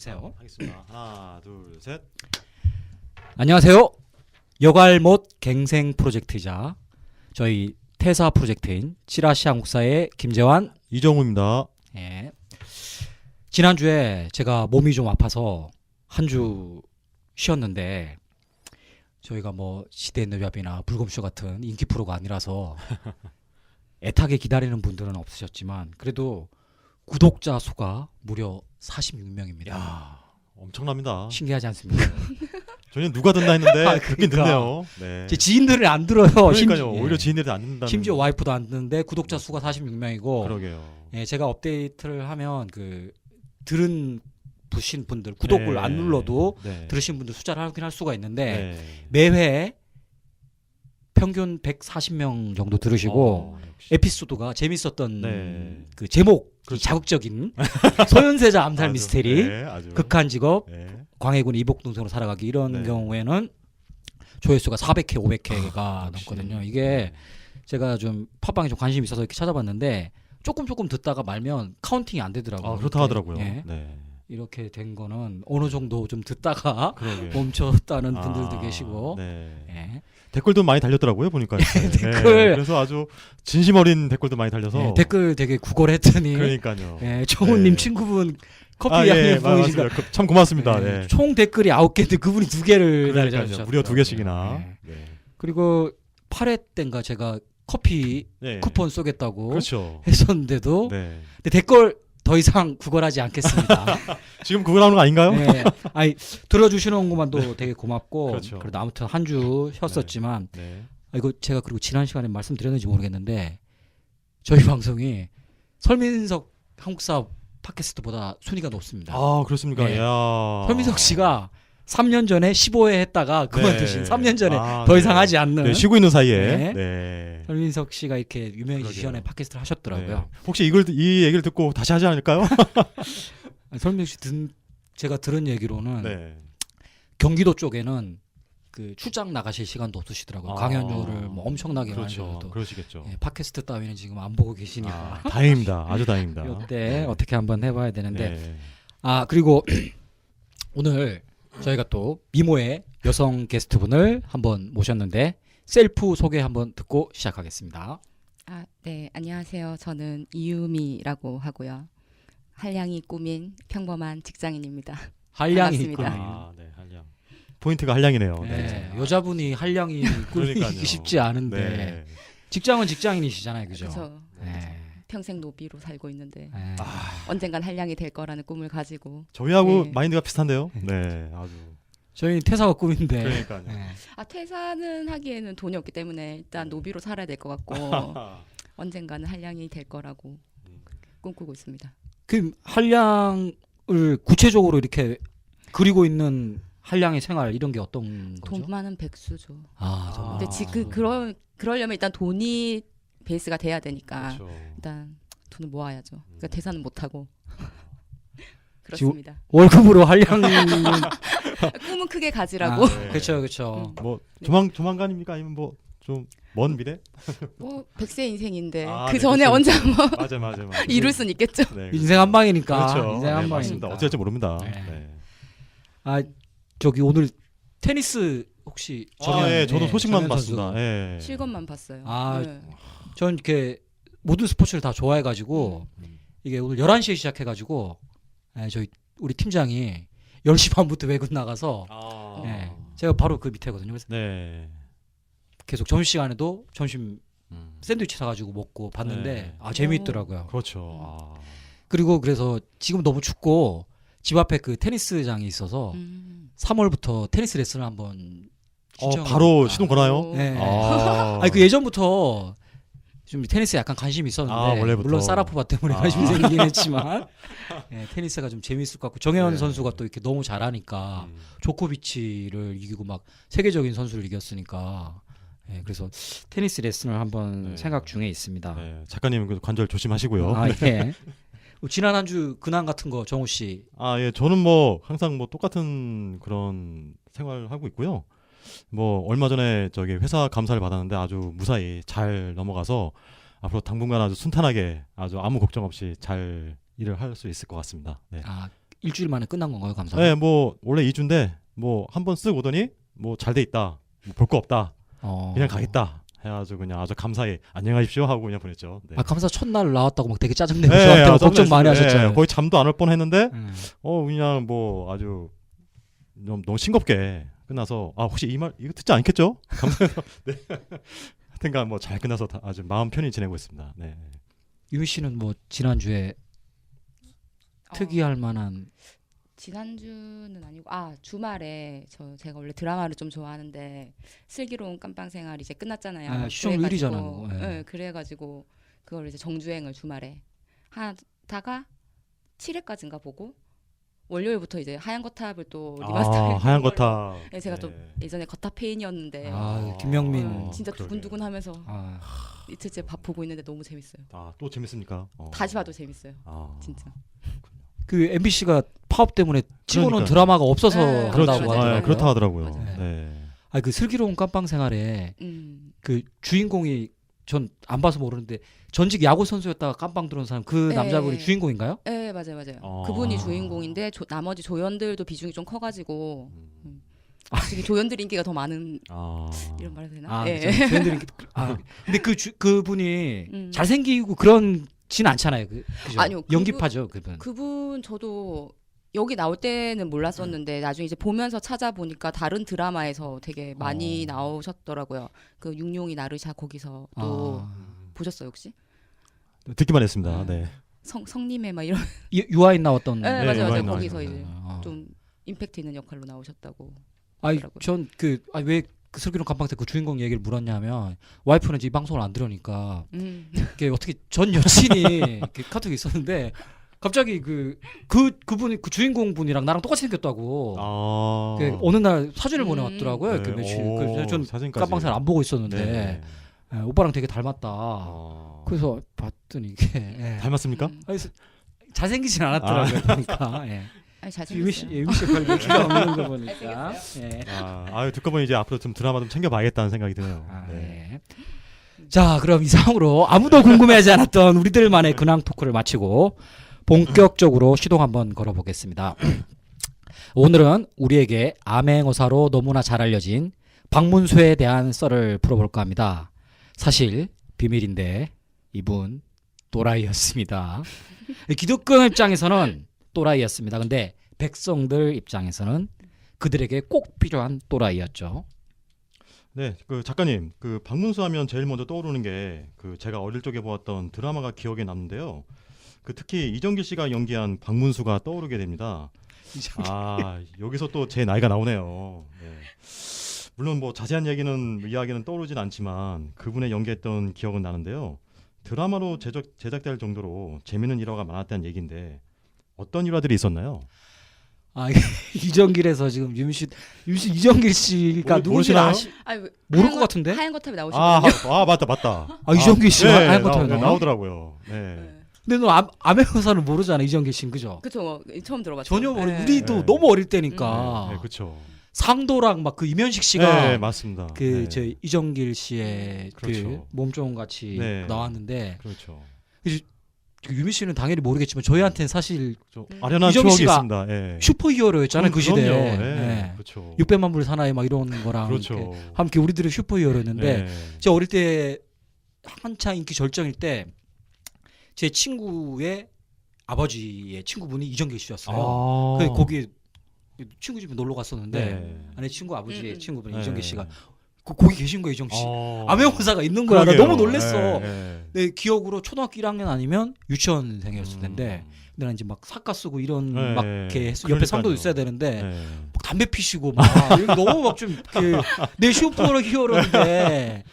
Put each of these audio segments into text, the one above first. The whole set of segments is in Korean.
주세요. 하겠습니다. 하나, 둘, 셋. 안녕하세요. 여갈못 갱생 프로젝트이자 저희 퇴사 프로젝트인 찌라시 한국사의 김재환. 이정우입니다. 예. 지난주에 제가 몸이 좀 아파서 한 주 쉬었는데 저희가 뭐 시대의 여잡이나 불금쇼 같은 인기 프로가 아니라서 애타게 기다리는 분들은 없으셨지만 그래도 구독자 수가 무려 46명입니다. 야, 엄청납니다. 신기하지 않습니까? 저희는 누가 듣나 했는데 아, 듣긴 그러니까. 듣네요. 네. 제 지인들을 안 들어요. 그러니까요. 오히려 지인들이 안 듣는다는. 심지어 와이프도 안 듣는데 구독자 수가 46명이고 그러게요. 예, 제가 업데이트를 하면 그 보신 분들 구독을 네. 안 눌러도 네. 들으신 분들 숫자를 확인할 수가 있는데 네. 매회 평균 140명 정도 들으시고 역시. 에피소드가 재밌었던 네. 그 제목 그렇죠. 자극적인 소현세자 암살 아주, 미스테리 네, 아주. 극한 직업 네. 광해군 이복 동생으로 살아가기 이런 네. 경우에는 조회수가 400회 500회가 역시. 넘거든요. 이게 제가 좀 팟빵에 좀 관심이 있어서 이렇게 찾아봤는데 조금 듣다가 말면 카운팅이 안 되더라고요. 아, 그렇다 하더라고요. 예. 네. 이렇게 된 거는 어느 정도 좀 듣다가 그러게. 멈췄다는 분들도 계시고 네. 예. 댓글도 많이 달렸더라고요, 보니까. 댓글. 그래서 아주 진심 어린 댓글도 많이 달려서. 예, 댓글 되게 구걸했더니 그러니까요. 예, 정우님 네. 친구분 커피 아, 양에 예, 보이시니까 맞습니다. 참 고맙습니다. 네. 총 댓글이 9개인데 그분이 2개를 그러니까요. 무려 2개씩이나. 예. 네. 그리고 8회 때인가 제가 커피 네. 쿠폰 쏘겠다고 그렇죠. 했었는데도 네. 근데 댓글 더 이상 구걸하지 않겠습니다. 지금 그거 나오는 거 아닌가요? 네. 아니 들어주시는 것만도 되게 고맙고 그렇죠. 그래도 아무튼 한 주 쉬었었지만 네. 이거 제가 그리고 지난 시간에 말씀드렸는지 모르겠는데 저희 방송이 설민석 한국사 팟캐스트보다 순위가 높습니다. 아, 그렇습니까? 네. 야. 설민석 씨가 3년 전에 15회 했다가 그만두신 네. 3년 전에 아, 더 네. 이상 하지 않는 네, 쉬고 있는 사이에. 네. 네. 설민석 씨가 이렇게 유명해지기 그러게요. 전에 팟캐스트를 하셨더라고요. 네. 혹시 이 얘기를 듣고 다시 하지 않을까요? 설민석 씨 제가 들은 얘기로는 네. 경기도 쪽에는 그 출장 나가실 시간도 없으시더라고요. 아. 강연료를 뭐 엄청나게 많이 그렇죠. 줘도 그러시겠죠. 예, 팟캐스트 따위는 지금 안 보고 계시니까 아, 다행입니다. 아주 다행입니다. 이때 어떻게 한번 해봐야 되는데 네. 아 그리고 오늘 저희가 또 미모의 여성 게스트분을 한번 모셨는데 셀프 소개 한번 듣고 시작하겠습니다. 아, 네, 안녕하세요. 저는 이유미라고 하고요. 한량이 꾸민 평범한 직장인입니다. 한량이 반갑습니다. 있군요. 아, 네. 한량. 포인트가 한량이네요. 네, 여자분이 한량이 꾸미기 그러니까요. 쉽지 않은데 네. 직장은 직장인이시잖아요, 그죠? 그래서 네. 평생 노비로 살고 있는데 네. 언젠간 한량이 될 거라는 꿈을 가지고 저희하고 네. 마인드가 비슷한데요. 네. 아주. 저희 퇴사가 꿈인데. 그러니까요. 네. 퇴사는 하기에는 돈이 없기 때문에 일단 노비로 살아야 될 것 같고 언젠가는 한량이 될 거라고 꿈꾸고 있습니다. 그 한량을 구체적으로 이렇게 그리고 있는 한량의 생활 이런 게 어떤 거죠? 돈 많은 백수죠. 아, 정말. 근데 그러려면 일단 돈이 베이스가 돼야 되니까 그렇죠. 일단 돈을 모아야죠. 그러니까 대사는 못 하고 그렇습니다. 월급으로 한량 꿈은 크게 가지라고. 네. 그렇죠, 그렇죠. 뭐 조만간입니까? 아니면 뭐 좀 먼 미래? 뭐 100세 인생인데 아, 그 네, 전에 100세 언제 한번 맞아. 이룰 순 있겠죠. 네. 인생 한 방이니까. 그렇죠. 인생 한 네, 방이니까. 맞습니다. 어찌 될지 모릅니다. 네. 네. 아, 저기 오늘 테니스 혹시 예, 저도 네, 소식만 정현 선수. 봤습니다. 예. 실검만 봤어요. 아, 네. 전 이렇게 모든 스포츠를 다 좋아해가지고 이게 오늘 11시에 시작해가지고 우리 팀장이 10시 반부터 외근 나가서 아. 예, 제가 바로 그 밑에거든요. 그래서 네. 계속 점심시간에도 점심 음. 샌드위치 사가지고 먹고 봤는데 네. 아 재미있더라고요. 그렇죠. 아. 그리고 그래서 지금 너무 춥고 집 앞에 그 테니스장이 있어서 3월부터 테니스 레슨을 한번 신청을 바로 해볼까. 시동 거나요? 오. 네. 아. 아니 그 예전부터 좀 테니스에 약간 관심이 있었는데 아, 원래부터. 물론 사라포바 때문에 아. 관심이 생기긴 했지만 예, 테니스가 좀 재밌을 것 같고 정혜원 네. 선수가 또 이렇게 너무 잘하니까 음. 조코비치를 이기고 막 세계적인 선수를 이겼으니까 예, 그래서 테니스 레슨을 한번 네. 생각 중에 있습니다. 네. 작가님 그 관절 조심하시고요. 아 예. 지난 한 주 근황 같은 거 정우 씨. 아, 예. 저는 뭐 항상 뭐 똑같은 그런 생활을 하고 있고요. 뭐 얼마 전에 저기 회사 감사를 받았는데 아주 무사히 잘 넘어가서 앞으로 당분간 아주 순탄하게 아주 아무 걱정 없이 잘 일을 할 수 있을 것 같습니다. 네. 아 일주일 만에 끝난 건가요, 감사? 네, 뭐 원래 2주인데 뭐 한 번 쓱 오더니 뭐 잘 돼 있다, 뭐 볼 거 없다, 그냥 가겠다 해가지고 그냥 아주 감사히 안녕하십시오 하고 그냥 보냈죠. 네. 아 감사 첫날 나왔다고 막 되게 짜증내고 네, 저한테 막 아, 걱정 많이 네, 하셨잖아요. 거의 잠도 안 올 뻔했는데 음. 그냥 뭐 아주 너무 싱겁게 끝나서 혹시 이 말 이거 듣지 않겠죠? 감사해서 네. 하여튼간 뭐 잘 끝나서 아주 마음 편히 지내고 있습니다. 네. 유미 씨는 뭐 지난주에 특이할 만한 지난주는 아니고 주말에 제가 원래 드라마를 좀 좋아하는데 슬기로운 깜빵 생활 이제 끝났잖아요. 시청률이잖아. 그래가지고, 네, 그래가지고 그걸 이제 정주행을 주말에 하다가 7회까지인가 보고 월요일부터 이제 하얀 거탑을 또 리마스터. 하얀 거탑. 네, 제가 또 예전에 거탑 페인이었는데 김명민 진짜 그러게요. 두근두근하면서 이틀째 밥 보고 있는데 너무 재밌어요. 또 재밌습니까? 다시 봐도 재밌어요. 진짜. 그 MBC가 파업 때문에 찍어놓은 그러니까요. 드라마가 없어서 네, 한다고 그렇죠. 하더라고요. 네, 그렇다 하더라고요. 맞아요. 네. 그 슬기로운 깜빵 생활에 그 주인공이 전 안 봐서 모르는데 전직 야구 선수였다가 깜빵 들어온 사람 그 네. 남자분이 주인공인가요? 네, 맞아요. 그분이 주인공인데 나머지 조연들도 비중이 좀 커가지고 솔직히 조연들 인기가 더 많은 이런 말 해도 되나? 네. 조연들이 근데 그분이 잘생기고 그런진 않잖아요. 그죠? 아니요, 연기파죠, 그분. 그분 저도 여기 나올 때는 몰랐었는데 나중에 이제 보면서 찾아보니까 다른 드라마에서 되게 많이 나오셨더라고요. 그 육룡이 나르샤 거기서 또 보셨어요 혹시? 듣기만 했습니다. 네. 성님의 막 이런. 유아인 나왔던. 네, 맞아요. 유아인 거기서 나왔어요. 이제 좀 임팩트 있는 역할로 나오셨다고. 전 왜 그 슬기로운 깜빵 때 그 주인공 얘기를 물었냐면 와이프는 이제 이 방송을 안 들으니까 이게 어떻게 전 여친이 이렇게 카톡이 있었는데 갑자기 그분이 그 주인공 분이랑 나랑 똑같이 생겼다고. 어느 날 사진을 보내왔더라고요. 네. 그 며칠. 그래서 전 사진까지. 깜빵생활 안 보고 있었는데 네. 오빠랑 되게 닮았다. 그래서 봤더니 이게 닮았습니까? 잘생기진 않았더라고요. 보니까. 아니 유미 씨, 잘생겼어요. 유미 씨 별 얘기가 없는 거 보니까. 듣고 보니 이제 앞으로 좀 드라마 좀 챙겨봐야겠다는 생각이 드네요. 네. 자, 그럼 이상으로 아무도 궁금해하지 않았던 우리들만의 근황 토크를 마치고 본격적으로 시동 한번 걸어보겠습니다. 오늘은 우리에게 암행어사로 너무나 잘 알려진 박문수에 대한 썰을 풀어볼까 합니다. 사실 비밀인데 이분 또라이였습니다. 기독교 입장에서는 또라이였습니다. 근데 백성들 입장에서는 그들에게 꼭 필요한 또라이였죠. 네, 그 작가님, 그 박문수 하면 제일 먼저 떠오르는 게 그 제가 어릴 적에 보았던 드라마가 기억에 남는데요. 그 특히 이정길 씨가 연기한 박문수가 떠오르게 됩니다. 여기서 또 제 나이가 나오네요. 네. 물론 뭐 자세한 이야기는 떠오르진 않지만 그분의 연기했던 기억은 나는데요. 드라마로 제작될 정도로 재미있는 일화가 많았다는 얘기인데 어떤 일화들이 있었나요? 이정길에서 지금 유미 씨 이정길 씨가 누군지 모를 것 같은데? 하얀 거탑에 나오시거든요. 맞다. 이정길 씨가 네, 하얀 거탑에 나오더라고요. 네. 근데 너 암행어사는 모르잖아, 이정길 씨는. 그죠? 그쵸, 처음 들어봤죠. 전혀 모르. 네. 우리도 네. 너무 어릴 때니까. 네, 그렇죠. 상도랑 막 그 이면식 씨가 네, 맞습니다. 저 이정길 씨의 그렇죠. 그 몸종 같이 네. 나왔는데 그렇죠. 유미 씨는 당연히 모르겠지만 저희한테는 사실 아련한 이정길 추억이 씨가 있습니다. 예. 슈퍼히어로였잖아요, 그 시대에. 그럼요. 네. 그렇죠. 600만 불 사나이 막 이런 거랑 그렇죠. 함께 우리들은 슈퍼히어로였는데 네. 제가 어릴 때 한창 인기 절정일 때 제 친구의 아버지의 친구분이 이정길 씨였어요. 그래서 거기 친구 집에 놀러 갔었는데 네. 아내 친구 아버지의 친구분이 네. 이정길 씨가 거기 계신 거예요, 이정 씨. 암행어사가 있는 거야. 나 그러게요. 너무 놀랬어. 네. 내 기억으로 초등학교 1학년 아니면 유치원생이었을 텐데 근데 난 이제 막 사과 쓰고 이런 네. 막 이렇게 옆에 그러니까요. 상도도 있어야 되는데 네. 막 담배 피시고 막 너무 막 좀 내 슈퍼히어로인데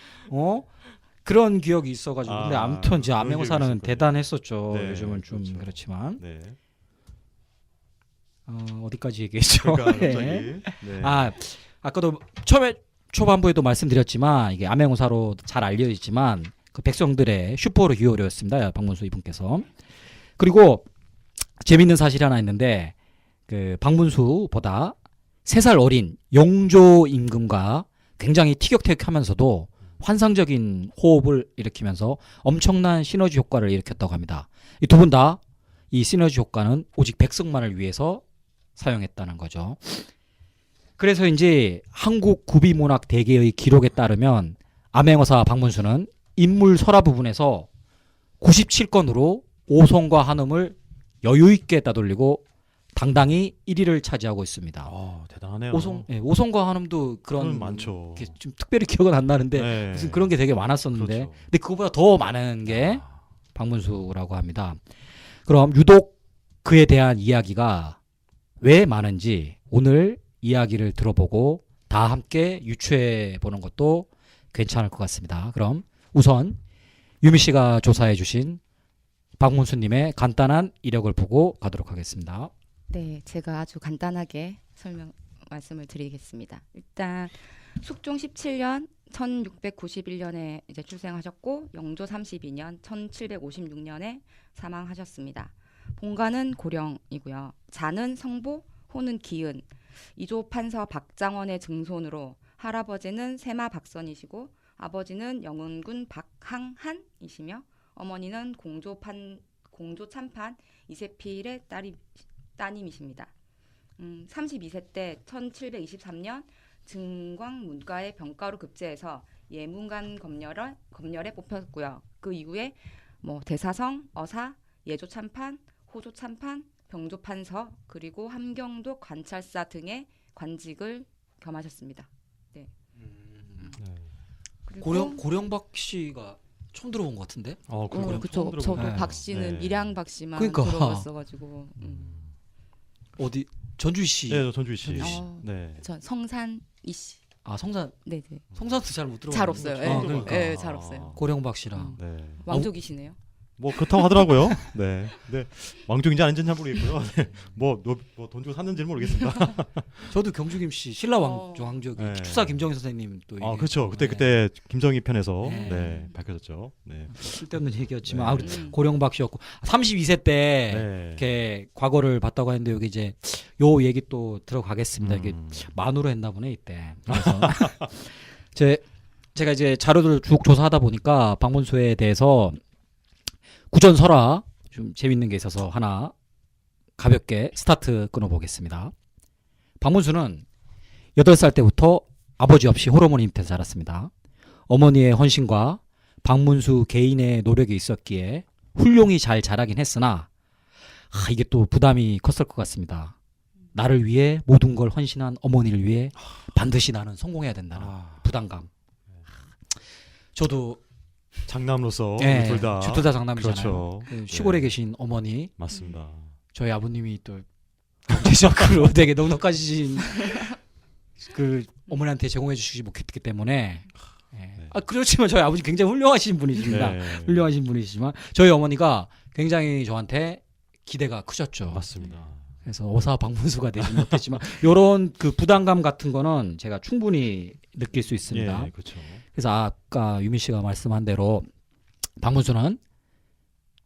그런 기억이 있어가지고 근데 아무튼 이제 그런 암행어사는 기억이 있었군요. 대단했었죠. 네, 요즘은 좀 그렇죠. 그렇지만 네. 어디까지 얘기했죠? 그러니까 네. 갑자기. 네. 아까도 초반부에도 말씀드렸지만 이게 암행어사로 잘 알려지지만 그 백성들의 슈퍼히어로였습니다. 박문수 이분께서. 그리고 재밌는 사실이 하나 있는데 그 박문수보다 3살 어린 영조 임금과 굉장히 티격태격하면서도 환상적인 호흡을 일으키면서 엄청난 시너지 효과를 일으켰다고 합니다. 이 두 분 다 이 시너지 효과는 오직 백성만을 위해서 사용했다는 거죠. 그래서 이제 한국 구비문학 대계의 기록에 따르면 암행어사 박문수는 인물 설화 부분에서 97건으로 오송과 한음을 여유 있게 따돌리고 당당히 1위를 차지하고 있습니다. 대단하네요. 오송과 한음도 그런 많죠. 좀 특별히 기억은 안 나는데 네. 무슨 그런 게 되게 많았었는데 그렇죠. 근데 그거보다 더 많은 게 박문수라고 합니다. 그럼 유독 그에 대한 이야기가 왜 많은지 오늘 이야기를 들어보고 다 함께 유추해 보는 것도 괜찮을 것 같습니다. 그럼 우선 유미 씨가 조사해 주신 박문수님의 간단한 이력을 보고 가도록 하겠습니다. 네, 제가 아주 간단하게 말씀을 드리겠습니다. 일단 숙종 17년 1691년에 이제 출생하셨고 영조 32년 1756년에 사망하셨습니다. 본가는 고령이고요. 자는 성보, 호는 기은, 이조 판서 박장원의 증손으로 할아버지는 세마 박선이시고 아버지는 영운군 박항한이시며 어머니는 공조 참판 이세필의 따님이십니다. 32세 때 1723년 증광 문과의 병가로 급제해서 예문관 검열에 뽑혔고요. 그 이후에 뭐 대사성, 어사, 예조 참판, 호조 참판, 병조 판서 그리고 함경도 관찰사 등의 관직을 겸하셨습니다. 네. 그리고 고령박 씨가 처음 들어본 것 같은데? 그쵸. 저도 네. 박 씨는 밀양 박 씨만 그러니까. 들어봤어가지고. 어디 전주희 씨? 네, 전주희 씨. 네. 전 성산 이씨. 아 성산. 네네. 성산도 잘 못 들어봤는데. 잘 없어요. 처음 네. 들어보니까. 네, 잘 없어요. 고령박 씨랑. 네. 왕족이시네요. 뭐 그렇다고 하더라고요. 네. 네. 왕족인지 아닌지는 잘 모르겠고요. 네. 뭐돈 주고 샀는지는 모르겠습니다. 저도 경주김 씨 신라 왕족 네. 추사 김정희 선생님 또 그렇죠. 그때 김정희 편에서 네. 밝혀졌죠. 네. 쓸데없는 얘기였지만 네. 아무튼 고령박 씨였고 32세 때 네. 이렇게 과거를 봤다고 했는데 여기 이제 요 얘기 또 들어가겠습니다. 이게 만으로 했나 보네 이때. 그래서 제가 이제 자료들 쭉 조사하다 보니까 박문수에 대해서 구전설화 좀 재밌는 게 있어서 하나 가볍게 스타트 끊어보겠습니다. 박문수는 8살 때부터 아버지 없이 홀어머니 밑에서 자랐습니다. 어머니의 헌신과 박문수 개인의 노력이 있었기에 훌륭히 잘 자라긴 했으나 이게 또 부담이 컸을 것 같습니다. 나를 위해 모든 걸 헌신한 어머니를 위해 반드시 나는 성공해야 된다는 부담감. 저도 장남으로서 네, 둘 다 장남이잖아요. 그렇죠. 그 시골에 네. 계신 어머니, 맞습니다. 저희 아버님이 또 경제적으로 되게 넉넉하신 그 어머니한테 제공해 주시지 못했기 때문에 네. 그렇지만 저희 아버지 굉장히 훌륭하신 분이십니다. 네. 훌륭하신 분이시지만 저희 어머니가 굉장히 저한테 기대가 크셨죠. 맞습니다. 그래서 어사 박문수가 되지 못했지만 이런 그 부담감 같은 거는 제가 충분히 느낄 수 있습니다. 예, 그렇죠. 그래서 아까 유민 씨가 말씀한 대로 박문수는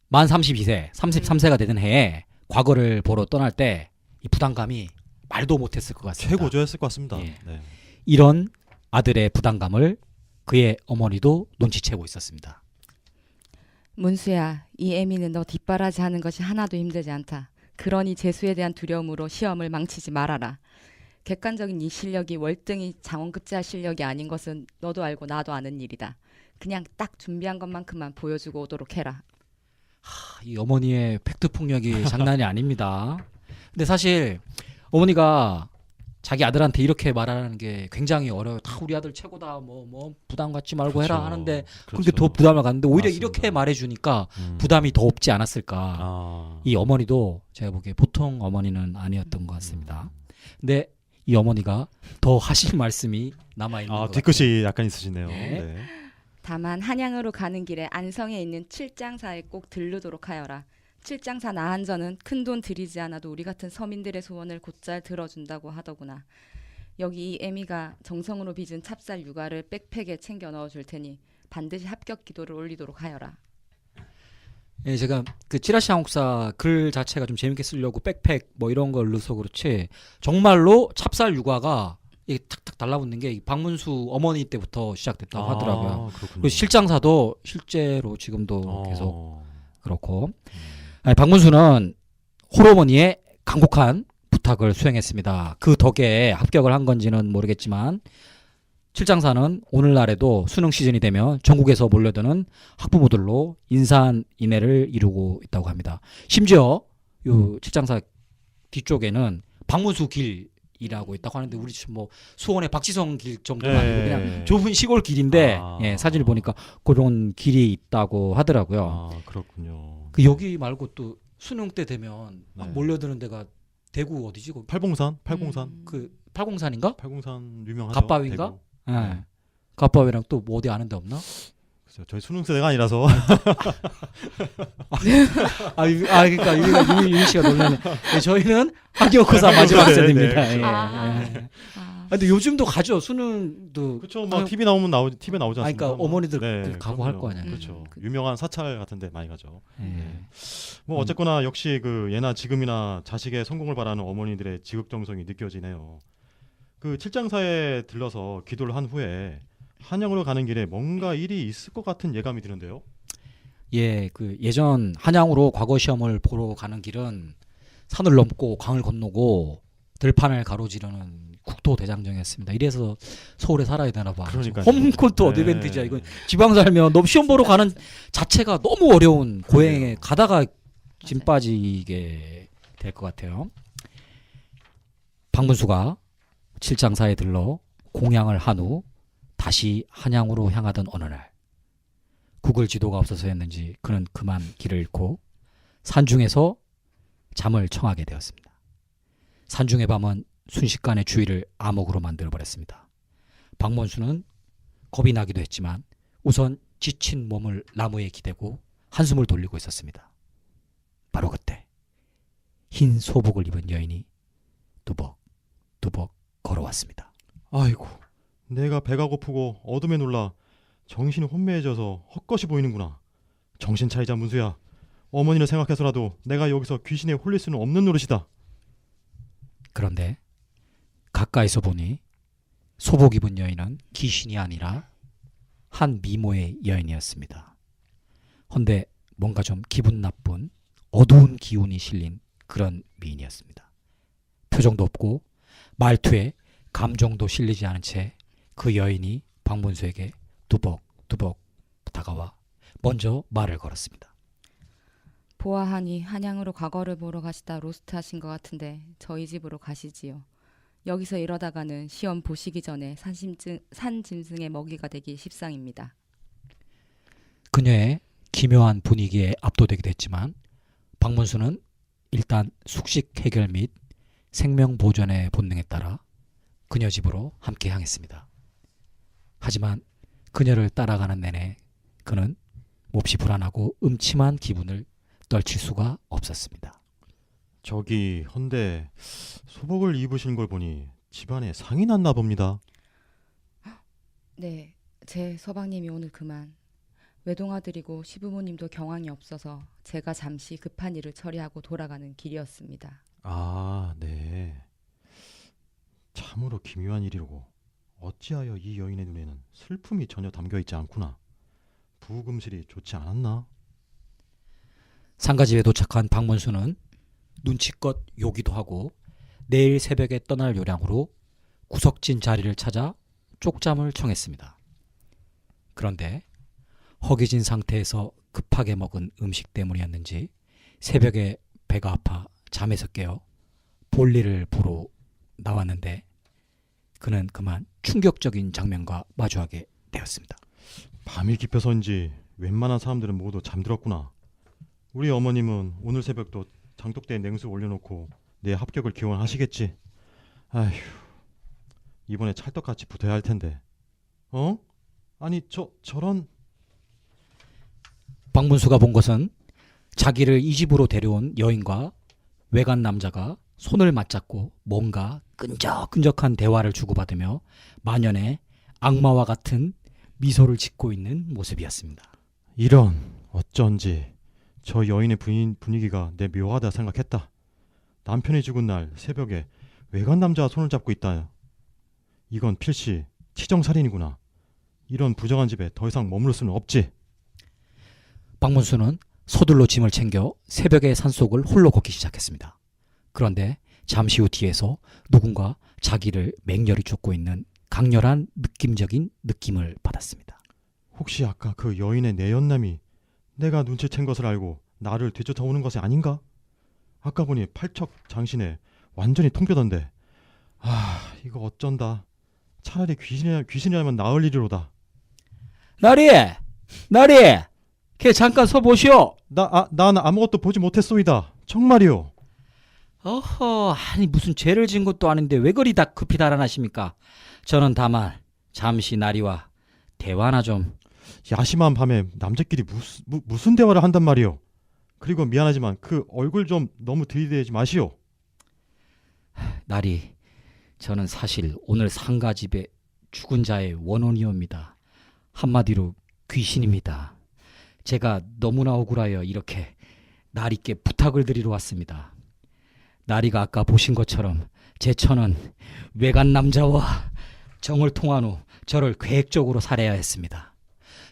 만 32세, 33세가 되던 해에 과거를 보러 떠날 때 이 부담감이 말도 못했을 것 같습니다. 최고조였을 것 같습니다. 예. 네. 이런 아들의 부담감을 그의 어머니도 눈치채고 있었습니다. 문수야, 이 애미는 너 뒷바라지 하는 것이 하나도 힘들지 않다. 그러니 재수에 대한 두려움으로 시험을 망치지 말아라. 객관적인 이 실력이 월등히 장원급제할 실력이 아닌 것은 너도 알고 나도 아는 일이다. 그냥 딱 준비한 것만큼만 보여주고 오도록 해라. 이 어머니의 팩트 폭력이 장난이 아닙니다. 근데 사실 어머니가 자기 아들한테 이렇게 말하는 게 굉장히 어려워요. 다 우리 아들 최고다. 뭐 부담 갖지 말고 그렇죠. 해라 하는데 그렇죠. 그렇게 더 부담을 갖는데 오히려 맞습니다. 이렇게 말해주니까 부담이 더 없지 않았을까. 이 어머니도 제가 보기에 보통 어머니는 아니었던 것 같습니다. 근데 이 어머니가 더 하실 말씀이 남아있는 것 같아요. 뒤끝이 약간 있으시네요. 네. 네. 다만 한양으로 가는 길에 안성에 있는 칠장사에 꼭 들르도록 하여라. 칠장사 나한전은 큰돈 들이지 않아도 우리 같은 서민들의 소원을 곧잘 들어준다고 하더구나. 여기 이 애미가 정성으로 빚은 찹쌀 유가를 백팩에 챙겨 넣어줄 테니 반드시 합격 기도를 올리도록 하여라. 예, 제가 그 찌라시 한국사 글 자체가 좀 재밌게 쓰려고 백팩 뭐 이런 걸 넣어서 그렇지 정말로 찹쌀 유가가 이게 탁탁 달라붙는 게 박문수 어머니 때부터 시작됐다고 하더라고요. 그렇군요. 그리고 실장사도 실제로 지금도 계속 그렇고 아니, 박문수는 홀어머니의 간곡한 부탁을 수행했습니다. 그 덕에 합격을 한 건지는 모르겠지만 칠장사는 오늘날에도 수능 시즌이 되면 전국에서 몰려드는 학부모들로 인산인해를 이루고 있다고 합니다. 심지어 요 칠장사 뒤쪽에는 박문수 길이라고 있다고 하는데 우리 지금 뭐 수원의 박지성 길 정도가 아니고 그냥 좁은 시골 길인데 예, 사진을 보니까 그런 길이 있다고 하더라고요. 아, 그렇군요. 그 여기 말고 또 수능 때 되면 막 네. 몰려드는 데가 대구 어디지? 그 팔공산? 팔공산? 그 팔공산인가? 팔공산 유명하죠. 갑바위인가? 대구. 예. 갑바위랑 또 뭐 어디 아는 데 없나? 글쎄요, 저희 수능 세대가 아니라서 그러니까 유미 씨가 놀라네. 네, 저희는 학교고사 마지막 네, 세대입니다. 네, 예, 아. 예. 근데 요즘도 가죠. 수능도. 그렇죠. 뭐 아유, TV 나오면 TV에 나오지 아니, 않습니까? 그러니까 어머니들 네, 가고 할 그럼요. 거 아니야. 그렇죠. 그- 유명한 사찰 같은데 많이 가죠. 예. 뭐 어쨌거나 역시 그 예나 지금이나 자식의 성공을 바라는 어머니들의 지극정성이 느껴지네요. 그 칠장사에 들러서 기도를 한 후에 한양으로 가는 길에 뭔가 일이 있을 것 같은 예감이 드는데요. 예, 그 예전 한양으로 과거 시험을 보러 가는 길은 산을 넘고 강을 건너고 들판을 가로지르는 국토 대장정이었습니다. 이래서 서울에 살아야 되나 봐. 그러니까요. 홈코트 네. 어드밴티지야. 이거 지방 살면 너무 시험 보러 가는 자체가 너무 어려운 고행에 가다가 짐 맞아요. 빠지게 될 것 같아요. 박문수가 칠장사에 들러 공양을 한 후 다시 한양으로 향하던 어느 날 구글 지도가 없어서였는지 그는 그만 길을 잃고 산중에서 잠을 청하게 되었습니다. 산중의 밤은 순식간에 주위를 암흑으로 만들어 버렸습니다. 박문수는 겁이 나기도 했지만 우선 지친 몸을 나무에 기대고 한숨을 돌리고 있었습니다. 바로 그때 흰 소복을 입은 여인이 두벅두벅 걸어왔습니다. 아이고, 내가 배가 고프고 어둠에 놀라 정신이 혼미해져서 헛것이 보이는구나. 정신 차리자 문수야. 어머니를 생각해서라도 내가 여기서 귀신에 홀릴 수는 없는 노릇이다. 그런데 가까이서 보니 소복 입은 여인은 귀신이 아니라 한 미모의 여인이었습니다. 헌데 뭔가 좀 기분 나쁜 어두운 기운이 실린 그런 미인이었습니다. 표정도 없고 말투에 감정도 실리지 않은 채 그 여인이 박문수에게 두벅두벅 다가와 먼저 말을 걸었습니다. 보아하니 한양으로 과거를 보러 가시다 로스트 하신 것 같은데 저희 집으로 가시지요. 여기서 이러다가는 시험 보시기 전에 산 짐승의 먹이가 되기 십상입니다. 그녀의 기묘한 분위기에 압도되기도 했지만 박문수는 일단 숙식 해결 및 생명 보존의 본능에 따라 그녀 집으로 함께 향했습니다. 하지만 그녀를 따라가는 내내 그는 몹시 불안하고 음침한 기분을 떨칠 수가 없었습니다. 저기 헌데 소복을 입으신 걸 보니 집안에 상이 났나 봅니다. 네, 제 서방님이 오늘 그만. 외동아들이고 시부모님도 경황이 없어서 제가 잠시 급한 일을 처리하고 돌아가는 길이었습니다. 아, 네. 참으로 기묘한 일이로고 어찌하여 이 여인의 눈에는 슬픔이 전혀 담겨 있지 않구나. 부금실이 좋지 않았나? 상가집에 도착한 박문수는 눈치껏 요기도 하고 내일 새벽에 떠날 요량으로 구석진 자리를 찾아 쪽잠을 청했습니다. 그런데 허기진 상태에서 급하게 먹은 음식 때문이었는지 새벽에 배가 아파 잠에서 깨어 볼일을 보러 나왔는데 그는 그만 충격적인 장면과 마주하게 되었습니다. 밤이 깊어서인지 웬만한 사람들은 모두 잠들었구나. 우리 어머님은 오늘 새벽도 장독대에 냉수 올려놓고 내 합격을 기원하시겠지. 아휴, 이번에 찰떡같이 붙어야 할 텐데. 어? 아니 저런. 박문수가 본 것은 자기를 이 집으로 데려온 여인과 외간 남자가 손을 맞잡고 뭔가 끈적끈적한 대화를 주고받으며 만연의 악마와 같은 미소를 짓고 있는 모습이었습니다. 이런 어쩐지 저 여인의 분위기가 내 묘하다 생각했다. 남편이 죽은 날 새벽에 외간 남자와 손을 잡고 있다. 이건 필시 치정살인이구나. 이런 부정한 집에 더 이상 머무를 수는 없지. 박문수는 서둘러 짐을 챙겨 새벽의 산속을 홀로 걷기 시작했습니다. 그런데 잠시 후 뒤에서 누군가 자기를 맹렬히 쫓고 있는 강렬한 느낌적인 느낌을 받았습니다. 혹시 아까 그 여인의 내연남이 내가 눈치챈 것을 알고 나를 뒤쫓아오는 것이 아닌가? 아까 보니 팔척 장신에 완전히 통뼈던데. 이거 어쩐다. 차라리 귀신이라면 나을 일이로다. 나리! 걔 잠깐 서보시오! 난 아무것도 보지 못했소이다. 정말이오. 어허, 아니 무슨 죄를 지은 것도 아닌데 왜 그리 다 급히 달아나십니까? 저는 다만 잠시 나리와 대화나 좀. 야심한 밤에 남자끼리 무슨 대화를 한단 말이오. 그리고 미안하지만 그 얼굴 좀 너무 들이대지 마시오. 나리, 저는 사실 오늘 상가집에 죽은 자의 원혼이옵니다. 한마디로 귀신입니다. 제가 너무나 억울하여 이렇게 나리께 부탁을 드리러 왔습니다. 나리가 아까 보신 것처럼 제 처는 외간 남자와 정을 통한 후 저를 계획적으로 살해해야 했습니다.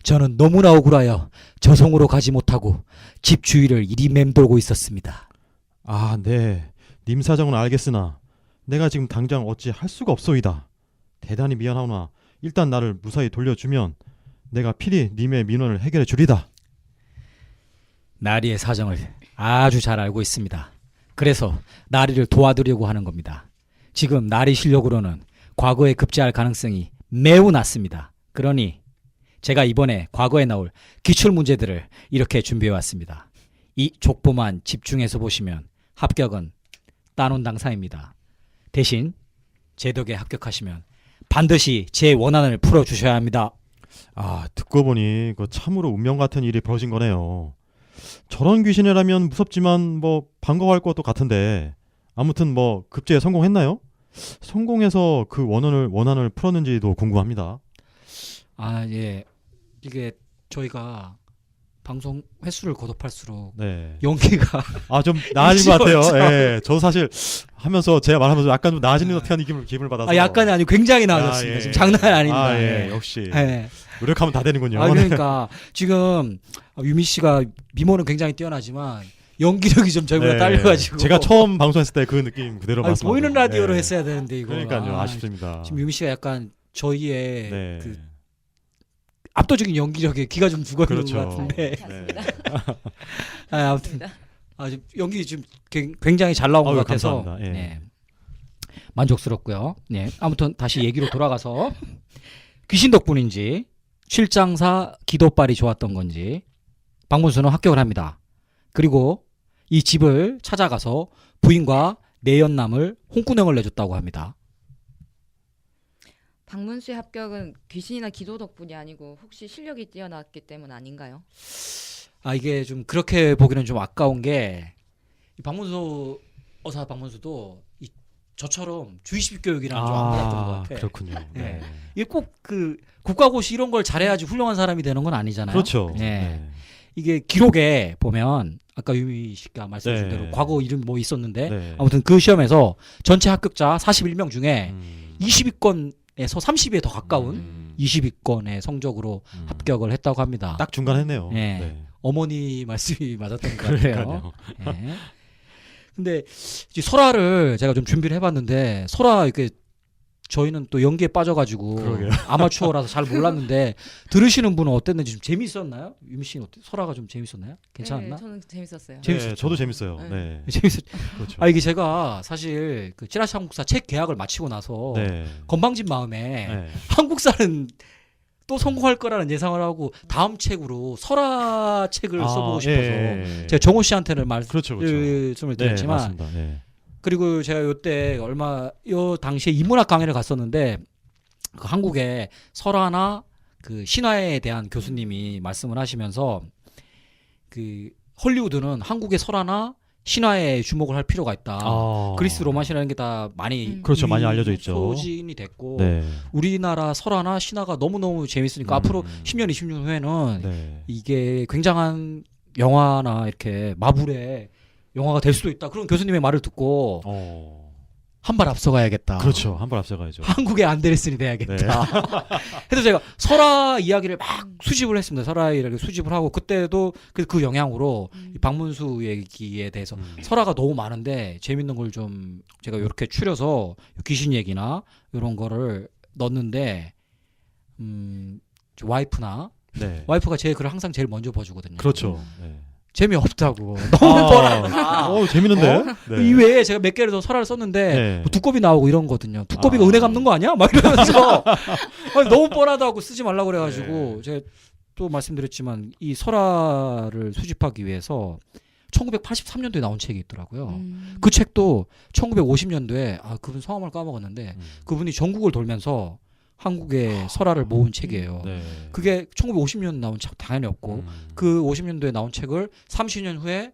저는 너무나 억울하여 저성으로 가지 못하고 집 주위를 이리 맴돌고 있었습니다. 네. 님 사정은 알겠으나 내가 지금 당장 어찌 할 수가 없소이다. 대단히 미안하오나 일단 나를 무사히 돌려주면 내가 필히 님의 민원을 해결해 주리다. 나리의 사정을 아주 잘 알고 있습니다. 그래서 나리를 도와드리려고 하는 겁니다. 지금 나리 실력으로는 과거에 급제할 가능성이 매우 낮습니다. 그러니 제가 이번에 과거에 나올 기출문제들을 이렇게 준비해왔습니다. 이 족보만 집중해서 보시면 합격은 따놓은 당사입니다. 대신 제 덕에 합격하시면 반드시 제 원한을 풀어주셔야 합니다. 듣고 보니 그 참으로 운명 같은 일이 벌어진 거네요. 저런 귀신이라면 무섭지만 뭐 반가워할 것도 같은데 아무튼 뭐 급제에 성공했나요? 성공해서 그 원한을 풀었는지도 궁금합니다. 예. 이게 저희가 방송 횟수를 거듭할수록 네. 연기가 좀 나아진 것 같아요. 일찍 예. 저도 사실 하면서 제가 말하면서 약간 좀 나아진 것 같은 기분을 받아서. 약간이 아니고 굉장히 나아졌습니다. 예. 지금 장난이 아닙니다. 예. 역시 예. 노력하면 다 되는군요. 그러니까 지금 유미 씨가 미모는 굉장히 뛰어나지만 연기력이 좀 저희보다 네. 딸려가지고 제가 처음 방송했을 때 그 느낌 그대로 보이는 말씀드립니다. 라디오로 예. 했어야 되는데 이거 그러니까요. 아쉽습니다. 지금 유미 씨가 약간 저희의 네. 그 압도적인 연기력에 기가 좀 죽어 있는 그렇죠. 것 같은데 네. 아무튼 지금 연기 지금 굉장히 잘 나온 것 아유, 같아서 감사합니다. 예. 네. 만족스럽고요. 네. 아무튼 다시 얘기로 돌아가서 귀신 덕분인지 실장사 기도빨이 좋았던 건지 박문수는 합격을 합니다. 그리고 이 집을 찾아가서 부인과 내연남을 홍군형을 내줬다고 합니다. 박문수의 합격은 귀신이나 기도 덕분이 아니고 혹시 실력이 뛰어났기 때문 아닌가요? 이게 좀 그렇게 보기는 좀 아까운 게 이 박문수 어사 박문수도 저처럼 주의식 교육이랑 좀 안 받았던 것 같아. 그렇군요. 네. 이게 꼭 그 국가고시 이런 걸 잘해야지 훌륭한 사람이 되는 건 아니잖아요. 그렇죠. 네. 이게 기록에 보면 아까 유미 씨가 말씀하신 네. 대로 과거 이름 뭐 있었는데 네. 아무튼 그 시험에서 전체 합격자 41명 중에 음. 20위권에서 30위에 더 가까운 20위권의 성적으로 음. 합격을 했다고 합니다. 딱 중간 했네요. 네. 네. 어머니 말씀이 맞았던 것 같아요. 그러니까요. 네. 근데 이제 설화를 제가 좀 준비를 해봤는데 설화 이렇게 저희는 또 연기에 빠져가지고 그러게요. 아마추어라서 잘 몰랐는데 들으시는 분은 어땠는지 좀 재밌었나요? 유미 씨는 설화가 좀 재밌었나요? 괜찮았나? 네, 저는 재밌었어요. 재밌었죠? 네, 저도 재밌어요. 네. 네. 재밌었. 그렇죠. 이게 제가 사실 그 찌라시 한국사 책 계약을 마치고 나서 네. 건방진 마음에 네. 한국사는 또 성공할 거라는 예상을 하고 다음 책으로 설화 책을 써보고 싶어서 예. 제가 정호 씨한테는 그렇죠, 말씀을 네, 드렸지만 맞습니다. 네. 그리고 제가 요때 요 당시에 인문학 강의를 갔었는데 그 한국의 설화나 그 신화에 대한 교수님이 말씀을 하시면서 그 헐리우드는 한국의 설화나 신화에 주목을 할 필요가 있다. 그리스 로마 신화라는 게 다 많이 그렇죠, 많이 이미 알려져 있죠. 소진이 됐고 네. 우리나라 설화나 신화가 너무너무 재밌으니까 앞으로 10년 20년 후에는 네. 이게 굉장한 영화나 이렇게 마블의 영화가 될 수도 있다. 그런 교수님의 말을 듣고 한 발 앞서가야겠다. 그렇죠. 한 발 앞서가야죠. 한국의 안데르슨이 돼야겠다. 그래서 제가 설화 이야기를 막 수집을 했습니다. 설화 이야기를 수집을 하고 그때도 그 영향으로 이 박문수 얘기에 대해서 설화가 너무 많은데 재밌는 걸 좀 제가 이렇게 추려서 귀신 얘기나 이런 거를 넣었는데 저 와이프가 제 글을 항상 제일 먼저 봐주거든요. 그렇죠. 네. 재미없다고 너무 뻔하다. 재밌는데. 네. 이외에 제가 몇 개를 더 설화를 썼는데 네. 뭐 두꺼비 나오고 이런 거거든요. 두꺼비가 은혜 갚는 거 아니야? 막 이러면서 아니, 너무 뻔하다고 쓰지 말라고 그래가지고 네. 제가 또 말씀드렸지만 이 설화를 수집하기 위해서 1983년도에 나온 책이 있더라고요. 그 책도 1950년도에 그분 성함을 까먹었는데 그분이 전국을 돌면서 한국의 설화를 모은 책이에요. 네. 그게 1950년 나온 책 당연히 없고 그 50년도에 나온 책을 30년 후에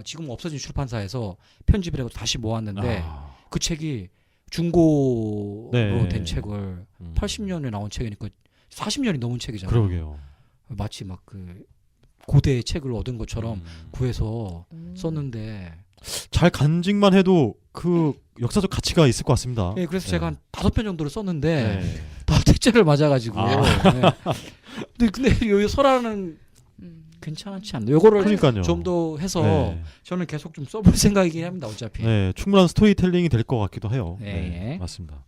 지금 없어진 출판사에서 편집을 해서 다시 모았는데 그 책이 중고로 네. 된 책을 80년에 나온 책이니까 40년이 넘은 책이잖아요. 그러게요. 마치 막 그 고대의 책을 얻은 것처럼 구해서 썼는데 잘 간직만 해도 그 역사적 가치가 있을 것 같습니다. 예, 그래서 제가 한 5편 정도를 썼는데 네. 다 택제를 맞아가지고 네. 근데 이 설화는 괜찮지 않나요? 요거를 그러니까요. 좀 더 해서 네. 저는 계속 좀 써볼 생각이긴 합니다. 어차피. 네, 충분한 스토리텔링이 될 것 같기도 해요. 네. 네, 맞습니다.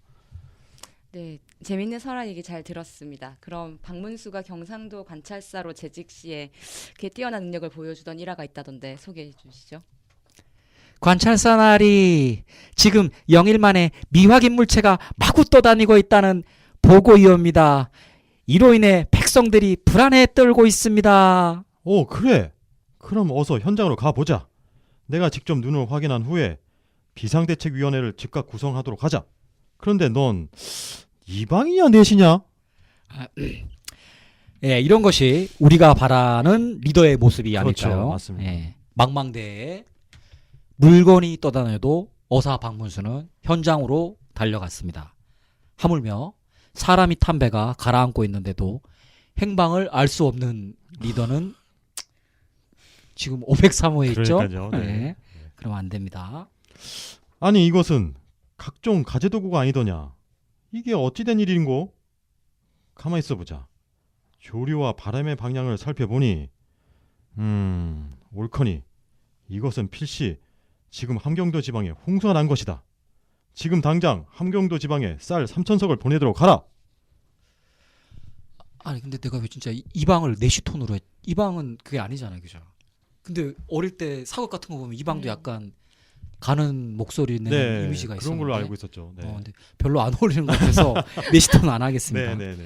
네, 재밌는 설화 얘기 잘 들었습니다. 그럼 박문수가 경상도 관찰사로 재직 시에 그 뛰어난 능력을 보여주던 일화가 있다던데 소개해 주시죠. 관찰사 날이 지금 영일 만에 미확인 물체가 마구 떠다니고 있다는 보고이옵니다. 이로 인해 백성들이 불안에 떨고 있습니다. 그래. 그럼 어서 현장으로 가보자. 내가 직접 눈으로 확인한 후에 비상대책위원회를 즉각 구성하도록 하자. 그런데 넌 이방이냐 넷이냐? 예, 이런 것이 우리가 바라는 리더의 모습이 그렇죠, 아닐까요? 맞습니다. 예, 망망대해에 물건이 떠다녀도 어사 박문수는 현장으로 달려갔습니다. 하물며 사람이 탄 배가 가라앉고 있는데도 행방을 알 수 없는 리더는 지금 503호에 있죠? 그러니까요. 네. 네. 그러면 안 됩니다. 아니 이것은 각종 가재도구가 아니더냐? 이게 어찌된 일인고? 가만히 있어보자. 조류와 바람의 방향을 살펴보니 옳거니 이것은 필시 지금 함경도 지방에 홍수가 난 것이다. 지금 당장 함경도 지방에 쌀 3,000석을 보내도록 하라. 아니 근데 내가 왜 진짜 이방을 내시톤으로 했? 이방은 그게 아니잖아요, 그죠? 근데 어릴 때 사극 같은 거 보면 이방도 약간 가는 목소리 내는 이미지가 있었는데 그런 걸로 알고 있었죠. 네. 근데 별로 안 어울리는 것 같아서 내시톤은 안 하겠습니다. 네네네.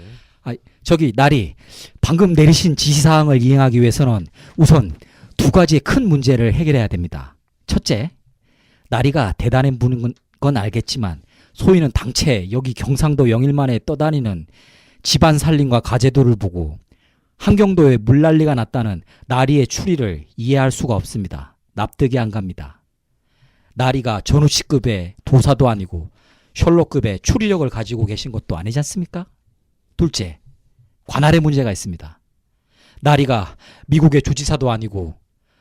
저기 나리 방금 내리신 지시사항을 이행하기 위해서는 우선 두 가지의 큰 문제를 해결해야 됩니다. 첫째, 나리가 대단한 분인 건 알겠지만 소위는 당최 여기 경상도 영일만에 떠다니는 집안 살림과 가재도를 보고 함경도에 물난리가 났다는 나리의 추리를 이해할 수가 없습니다. 납득이 안 갑니다. 나리가 전우치급의 도사도 아니고 셜록급의 추리력을 가지고 계신 것도 아니지 않습니까? 둘째, 관할의 문제가 있습니다. 나리가 미국의 주지사도 아니고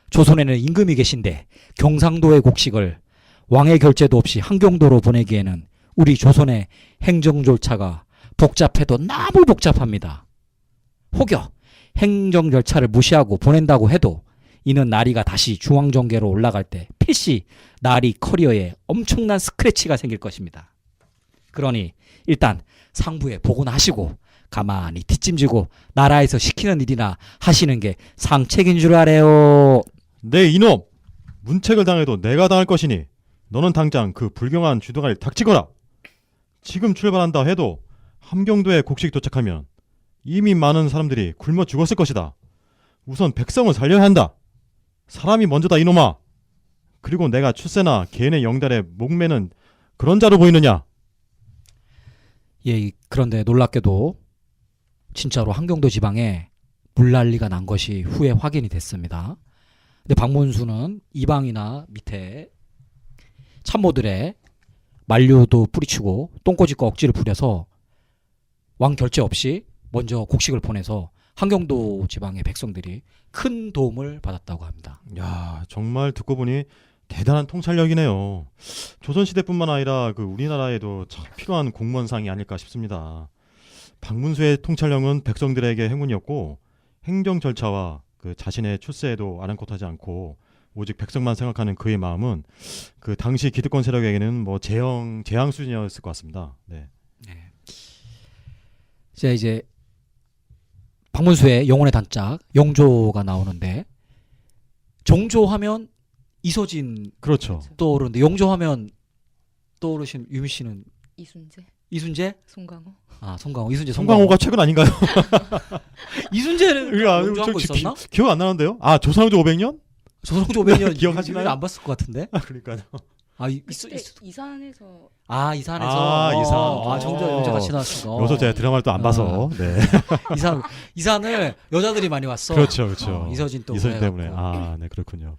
조선에는 임금이 계신데 경상도의 곡식을 왕의 결재도 없이 함경도로 보내기에는 우리 조선의 행정 절차가 복잡해도 너무 복잡합니다. 혹여 행정 절차를 무시하고 보낸다고 해도 이는 나리가 다시 중앙정계로 올라갈 때 필시 나리 커리어에 엄청난 스크래치가 생길 것입니다. 그러니 일단 상부에 보고나 하시고 가만히 뒷짐지고 나라에서 시키는 일이나 하시는 게 상책인 줄 아래요. 네 이놈! 문책을 당해도 내가 당할 것이니 너는 당장 그 불경한 주둥아리를 닥치거라. 지금 출발한다 해도 함경도에 곡식이 도착하면 이미 많은 사람들이 굶어 죽었을 것이다. 우선 백성을 살려야 한다. 사람이 먼저다 이놈아. 그리고 내가 출세나 개인의 영달에 목매는 그런 자로 보이느냐? 예, 그런데 놀랍게도 진짜로 함경도 지방에 물난리가 난 것이 후에 확인이 됐습니다. 근데 박문수는 이방이나 밑에 참모들의 만류도 뿌리치고 똥꼬집과 억지를 부려서 왕 결재 없이 먼저 곡식을 보내서 함경도 지방의 백성들이 큰 도움을 받았다고 합니다. 야 정말 듣고 보니 대단한 통찰력이네요. 조선시대뿐만 아니라 그 우리나라에도 참 필요한 공무원상이 아닐까 싶습니다. 박문수의 통찰력은 백성들에게 행운이었고 행정 절차와 그 자신의 출세에도 아랑곳하지 않고 오직 백성만 생각하는 그의 마음은 그 당시 기득권 세력에게는 뭐 재앙 수준이었을 것 같습니다. 네. 이제 박문수의 영혼의 단짝 영조가 나오는데 정조하면 이서진 그렇죠. 떠오르는데 영조하면 떠오르신 유미 씨는 이순재, 이순재? 송강호. 아 송강호, 이순재, 송강호가 최근 아닌가요? 이순재는 아, 영조한 거 저 있었나? 기억 안 나는데요. 아 조상조 500년? 조선조 500년 기억하시나요? 안 봤을 것 같은데. 아 그러니까요. 아 그때 이산에서 이산에서 이산. 정조 영조 같이 나왔어. 여기서 제가 드라마를 또 안 봐서. 네. 이산을 여자들이 많이 왔어. 그렇죠, 그렇죠. 이서진 또 이서진 그래갖고. 때문에. 아, 네 그렇군요.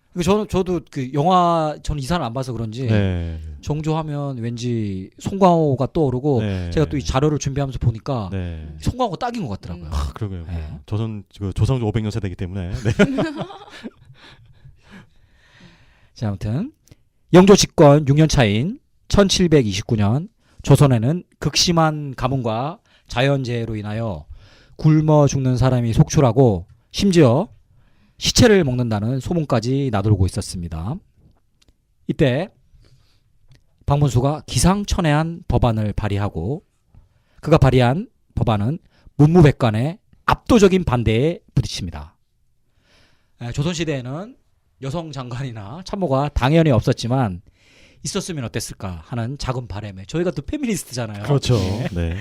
저도 그 영화 저는 이산을 안 봐서 그런지 네. 정조하면 왠지 송강호가 떠오르고 네. 제가 또 이 자료를 준비하면서 보니까 네. 송강호가 딱인 것 같더라고요. 음. 아, 그러게요. 네. 조선 그 조상조 500년 세대이기 때문에. 네. 자, 아무튼 영조 집권 6년 차인 1729년 조선에는 극심한 가뭄과 자연재해로 인하여 굶어 죽는 사람이 속출하고 심지어 시체를 먹는다는 소문까지 나돌고 있었습니다. 이때 박문수가 기상천외한 법안을 발의하고 그가 발의한 법안은 문무백관의 압도적인 반대에 부딪힙니다. 조선시대에는 여성 장관이나 참모가 당연히 없었지만 있었으면 어땠을까 하는 작은 바람에 저희가 또 페미니스트잖아요. 그렇죠. 네. 네.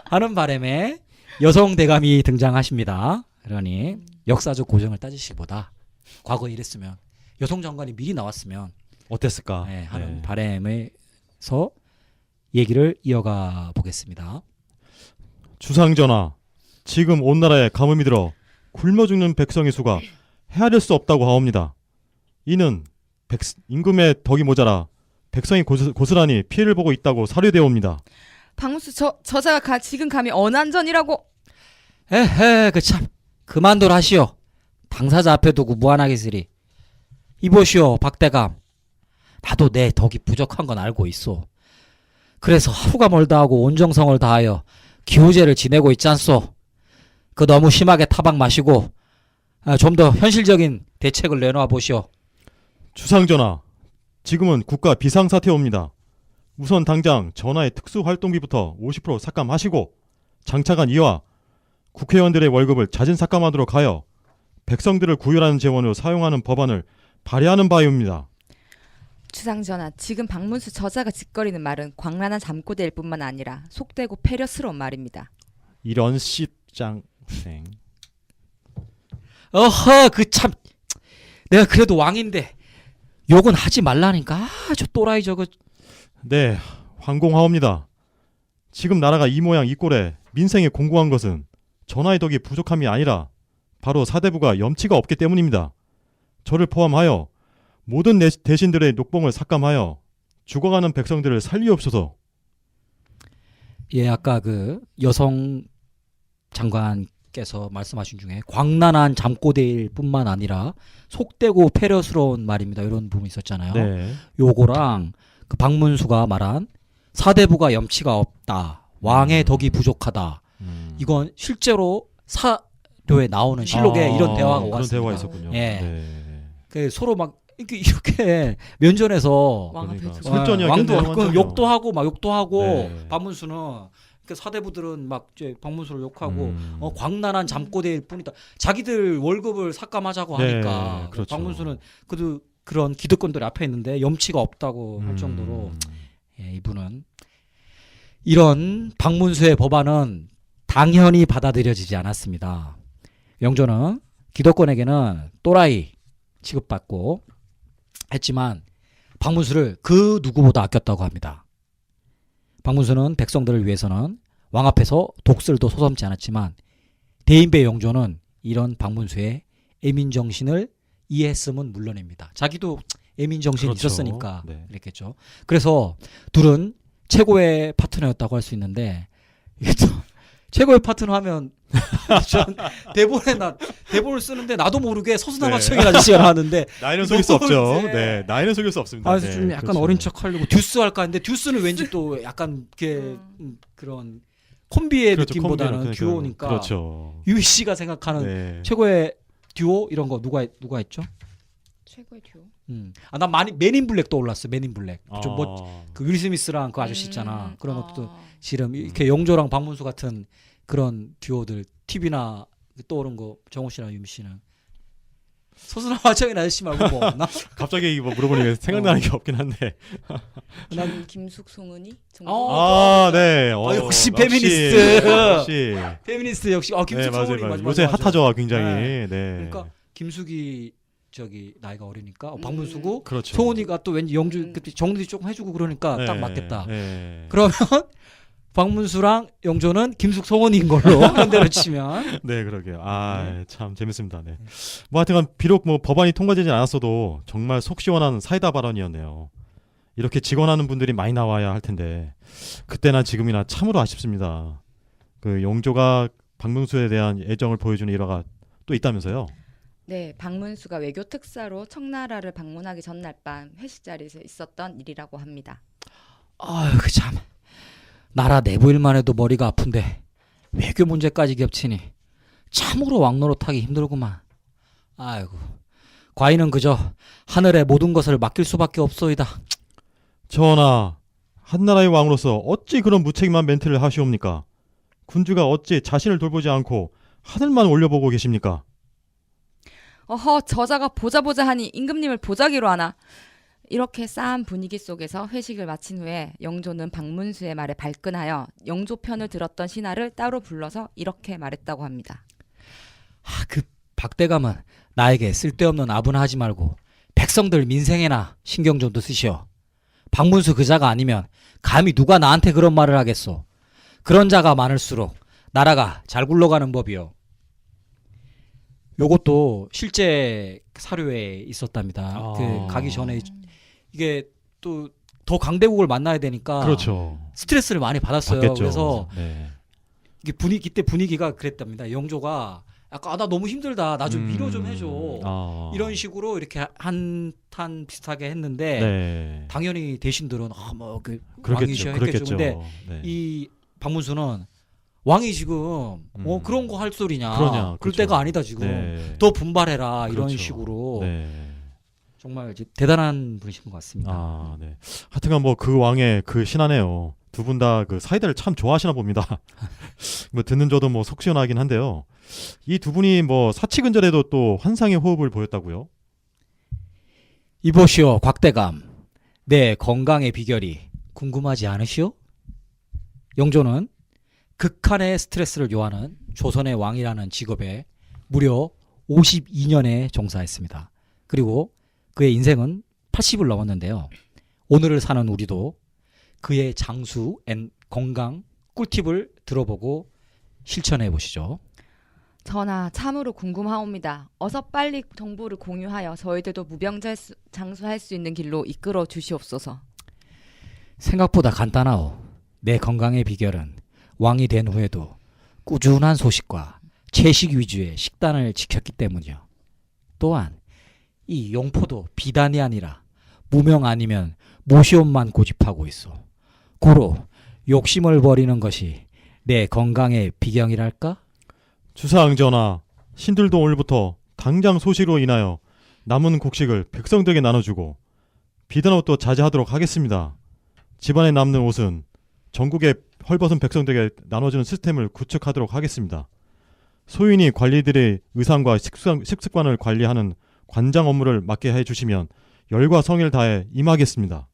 하는 바람에 여성 대감이 등장하십니다. 그러니 역사적 고정을 따지시기보다 과거에 이랬으면 여성 장관이 미리 나왔으면 어땠을까? 네, 하는 네. 바람에서 얘기를 이어가 보겠습니다. 주상전하, 지금 온 나라에 가뭄이 들어 굶어 죽는 백성의 수가 헤아릴 수 없다고 하옵니다. 이는 임금의 덕이 모자라 백성이 고스란히 피해를 보고 있다고 사료되옵니다. 박문수 저자가 지금 감히 언한전이라고. 에헤, 그 참 그만들 하시오. 당사자 앞에 두고 무안하게 쓰리. 이보시오, 박대감. 나도 내 덕이 부족한 건 알고 있소. 그래서 하루가 멀다 하고 온정성을 다하여 기호제를 지내고 있지 않소. 그 너무 심하게 타박 마시고 좀 더 현실적인 대책을 내놓아 보시오. 주상전하, 지금은 국가 비상사태옵니다. 우선 당장 전하의 특수활동비부터 50% 삭감하시고 장차관 이와 국회의원들의 월급을 자진 삭감하도록 하여 백성들을 구휼하는 재원으로 사용하는 법안을 발의하는 바이옵니다. 주상전하, 지금 박문수 저자가 짓거리는 말은 광란한 잠꼬대일 뿐만 아니라 속되고 패려스러운 말입니다. 이런 씹장생. 어허, 그 참 내가 그래도 왕인데 욕은 하지 말라니까. 저 또라이 저거. 네, 황공하옵니다. 지금 나라가 이 모양 이 꼴에 민생에 공고한 것은 전하의 덕이 부족함이 아니라 바로 사대부가 염치가 없기 때문입니다. 저를 포함하여 모든 대신들의 녹봉을 삭감하여 죽어가는 백성들을 살리옵소서. 예, 아까 그 여성 장관께서 말씀하신 중에 광란한 잠꼬대일 뿐만 아니라 속되고 패려스러운 말입니다. 이런 부분이 있었잖아요. 네, 요거랑 그 박문수가 말한 사대부가 염치가 없다. 왕의 덕이 부족하다. 이건 실제로 사료에 나오는 실록에 이런 대화가 그런 왔습니다. 대화가 있었군요. 예. 네. 그 서로 막 이렇게 면전에서 왕 앞에 그러니까 두고. 설전이 왕도 완전히 욕도 하고 막 욕도 하고 네. 박문수는 그 사대부들은 막 이제 박문수를 욕하고 음. 광란한 잠꼬대일 뿐이다. 자기들 월급을 삭감하자고 네, 하니까 그렇죠. 박문수는 그런 기득권들 앞에 있는데 염치가 없다고 할 음. 정도로 예, 이분은 이런 박문수의 법안은 당연히 받아들여지지 않았습니다. 영조는 기득권에게는 또라이 취급받고 했지만 박문수를 그 누구보다 아꼈다고 합니다. 박문수는 백성들을 위해서는 왕 앞에서 독설도 소삼지 않았지만 대인배 영조는 이런 박문수의 애민정신을 이해했음은 물론입니다. 자기도 애민정신이 그렇죠. 있었으니까 네. 그랬겠죠. 그래서 둘은 최고의 파트너였다고 할 수 있는데 이게 또 최고의 파트너 하면 전 대본을 쓰는데 나도 모르게 서수남학청이 아저씨가 나왔는데 나이는 속일 수 없죠. 네. 네, 나이는 속일 수 없습니다. 그래서 네, 좀 약간 그렇죠. 어린 척 하려고 듀스 할까 했는데 듀스는 왠지 또 약간 이렇게 그런 콤비의 그렇죠, 느낌보다는 콤비는 듀오니까 그렇죠. 유희 씨가 생각하는 네. 최고의 듀오 이런 거 누가 했죠? 최고의 듀오. 난 많이 맨인 블랙 떠올랐어. 맨인 블랙. 좀 아, 그 윌 스미스랑 그 아저씨 있잖아. 그런 것도 아. 지금 이렇게 영조랑 박문수 같은 그런 듀오들 TV나 떠오른 거 정호 씨랑 유미 씨는 서수남 화정인 아저씨 말고 뭐 없나? 갑자기 뭐 물어보니까 생각나는 게 없긴 한데. 난 김숙 송은이 정도. 아, 네. 역시 페미니스트. 역시. 페미니스트 역시 네, 김숙 맞아요, 성원이 맞아요. 맞아. 요새 핫하죠, 굉장히. 네. 네. 그러니까 김숙이 저기 나이가 어리니까 박문수고 그렇죠. 송은이가 또 왠지 영주 그때 정리 조금 해주고 그러니까 네, 딱 맞겠다. 네. 그러면 박문수랑 영조는 김숙 성원인 걸로 현대로 치면 네, 그러게요. 아, 참 재밌습니다. 네. 뭐 하여튼간 비록 뭐 법안이 통과되지 않았어도 정말 속 시원한 사이다 발언이었네요. 이렇게 직언하는 분들이 많이 나와야 할 텐데 그때나 지금이나 참으로 아쉽습니다. 그 영조가 박문수에 대한 애정을 보여주는 일화가 또 있다면서요? 네, 박문수가 외교 특사로 청나라를 방문하기 전날 밤 회식 자리에서 있었던 일이라고 합니다. 아유 참 나라 내부 일만 해도 머리가 아픈데 외교 문제까지 겹치니 참으로 왕노릇하기 힘들구만. 아이고 과인은 그저 하늘의 모든 것을 맡길 수밖에 없소이다. 전하, 한나라의 왕으로서 어찌 그런 무책임한 멘트를 하시옵니까? 군주가 어찌 자신을 돌보지 않고 하늘만 올려보고 계십니까? 어허, 저자가 보자 하니 임금님을 보자기로 하나. 이렇게 싸한 분위기 속에서 회식을 마친 후에 영조는 박문수의 말에 발끈하여 영조 편을 들었던 신하를 따로 불러서 이렇게 말했다고 합니다. 그 박대감은 나에게 쓸데없는 아분하지 말고 백성들 민생에나 신경 좀 더 쓰시오. 박문수 그자가 아니면 감히 누가 나한테 그런 말을 하겠소. 그런 자가 많을수록 나라가 잘 굴러가는 법이요. 요것도 실제 사료에 있었답니다. 그 가기 전에 이게 또 더 강대국을 만나야 되니까 그렇죠. 스트레스를 많이 받았어요. 받겠죠. 그래서 네. 이게 그때 분위기가 그랬답니다. 영조가 약간 나 너무 힘들다. 나 좀 위로 좀 해줘. 이런 식으로 이렇게 한탄 비슷하게 했는데 네. 당연히 대신들은 뭐그 그렇겠죠. 왕이셔 그렇겠죠. 했겠죠. 근데 네. 이 박문수는 왕이 지금 그런 거 할 소리냐. 그러냐, 그럴 그렇죠. 때가 아니다 지금. 네. 더 분발해라 이런 그렇죠. 식으로 네. 정말 이제 대단한 분이신 것 같습니다. 아, 네. 하여튼간 뭐 그 왕의 그 신하네요. 두 분 다 그 사이다를 참 좋아하시나 봅니다. 뭐 듣는 저도 뭐 속 시원하긴 한데요. 이 두 분이 뭐 사치근절에도 또 환상의 호흡을 보였다고요? 이보시오 곽대감. 내 건강의 비결이 궁금하지 않으시오? 영조는 극한의 스트레스를 요하는 조선의 왕이라는 직업에 무려 52년에 종사했습니다. 그리고 그의 인생은 80을 넘었는데요. 오늘을 사는 우리도 그의 장수 앤 건강 꿀팁을 들어보고 실천해 보시죠. 전하, 참으로 궁금하옵니다. 어서 빨리 정보를 공유하여 저희들도 무병장수할 수 있는 길로 이끌어 주시옵소서. 생각보다 간단하오. 내 건강의 비결은 왕이 된 후에도 꾸준한 소식과 채식 위주의 식단을 지켰기 때문이요. 또한 이 용포도 비단이 아니라 무명 아니면 모시온만 고집하고 있어. 고로 욕심을 버리는 것이 내 건강의 비경이랄까? 주상 전하, 신들도 오늘부터 당장 소식으로 인하여 남은 곡식을 백성들에게 나눠주고 비단 옷도 자제하도록 하겠습니다. 집안에 남는 옷은 전국의 헐벗은 백성들에게 나눠주는 시스템을 구축하도록 하겠습니다. 소인이 관리들의 의상과 식습관을 관리하는 관장 업무를 맡게 해주시면 열과 성의를 다해 임하겠습니다.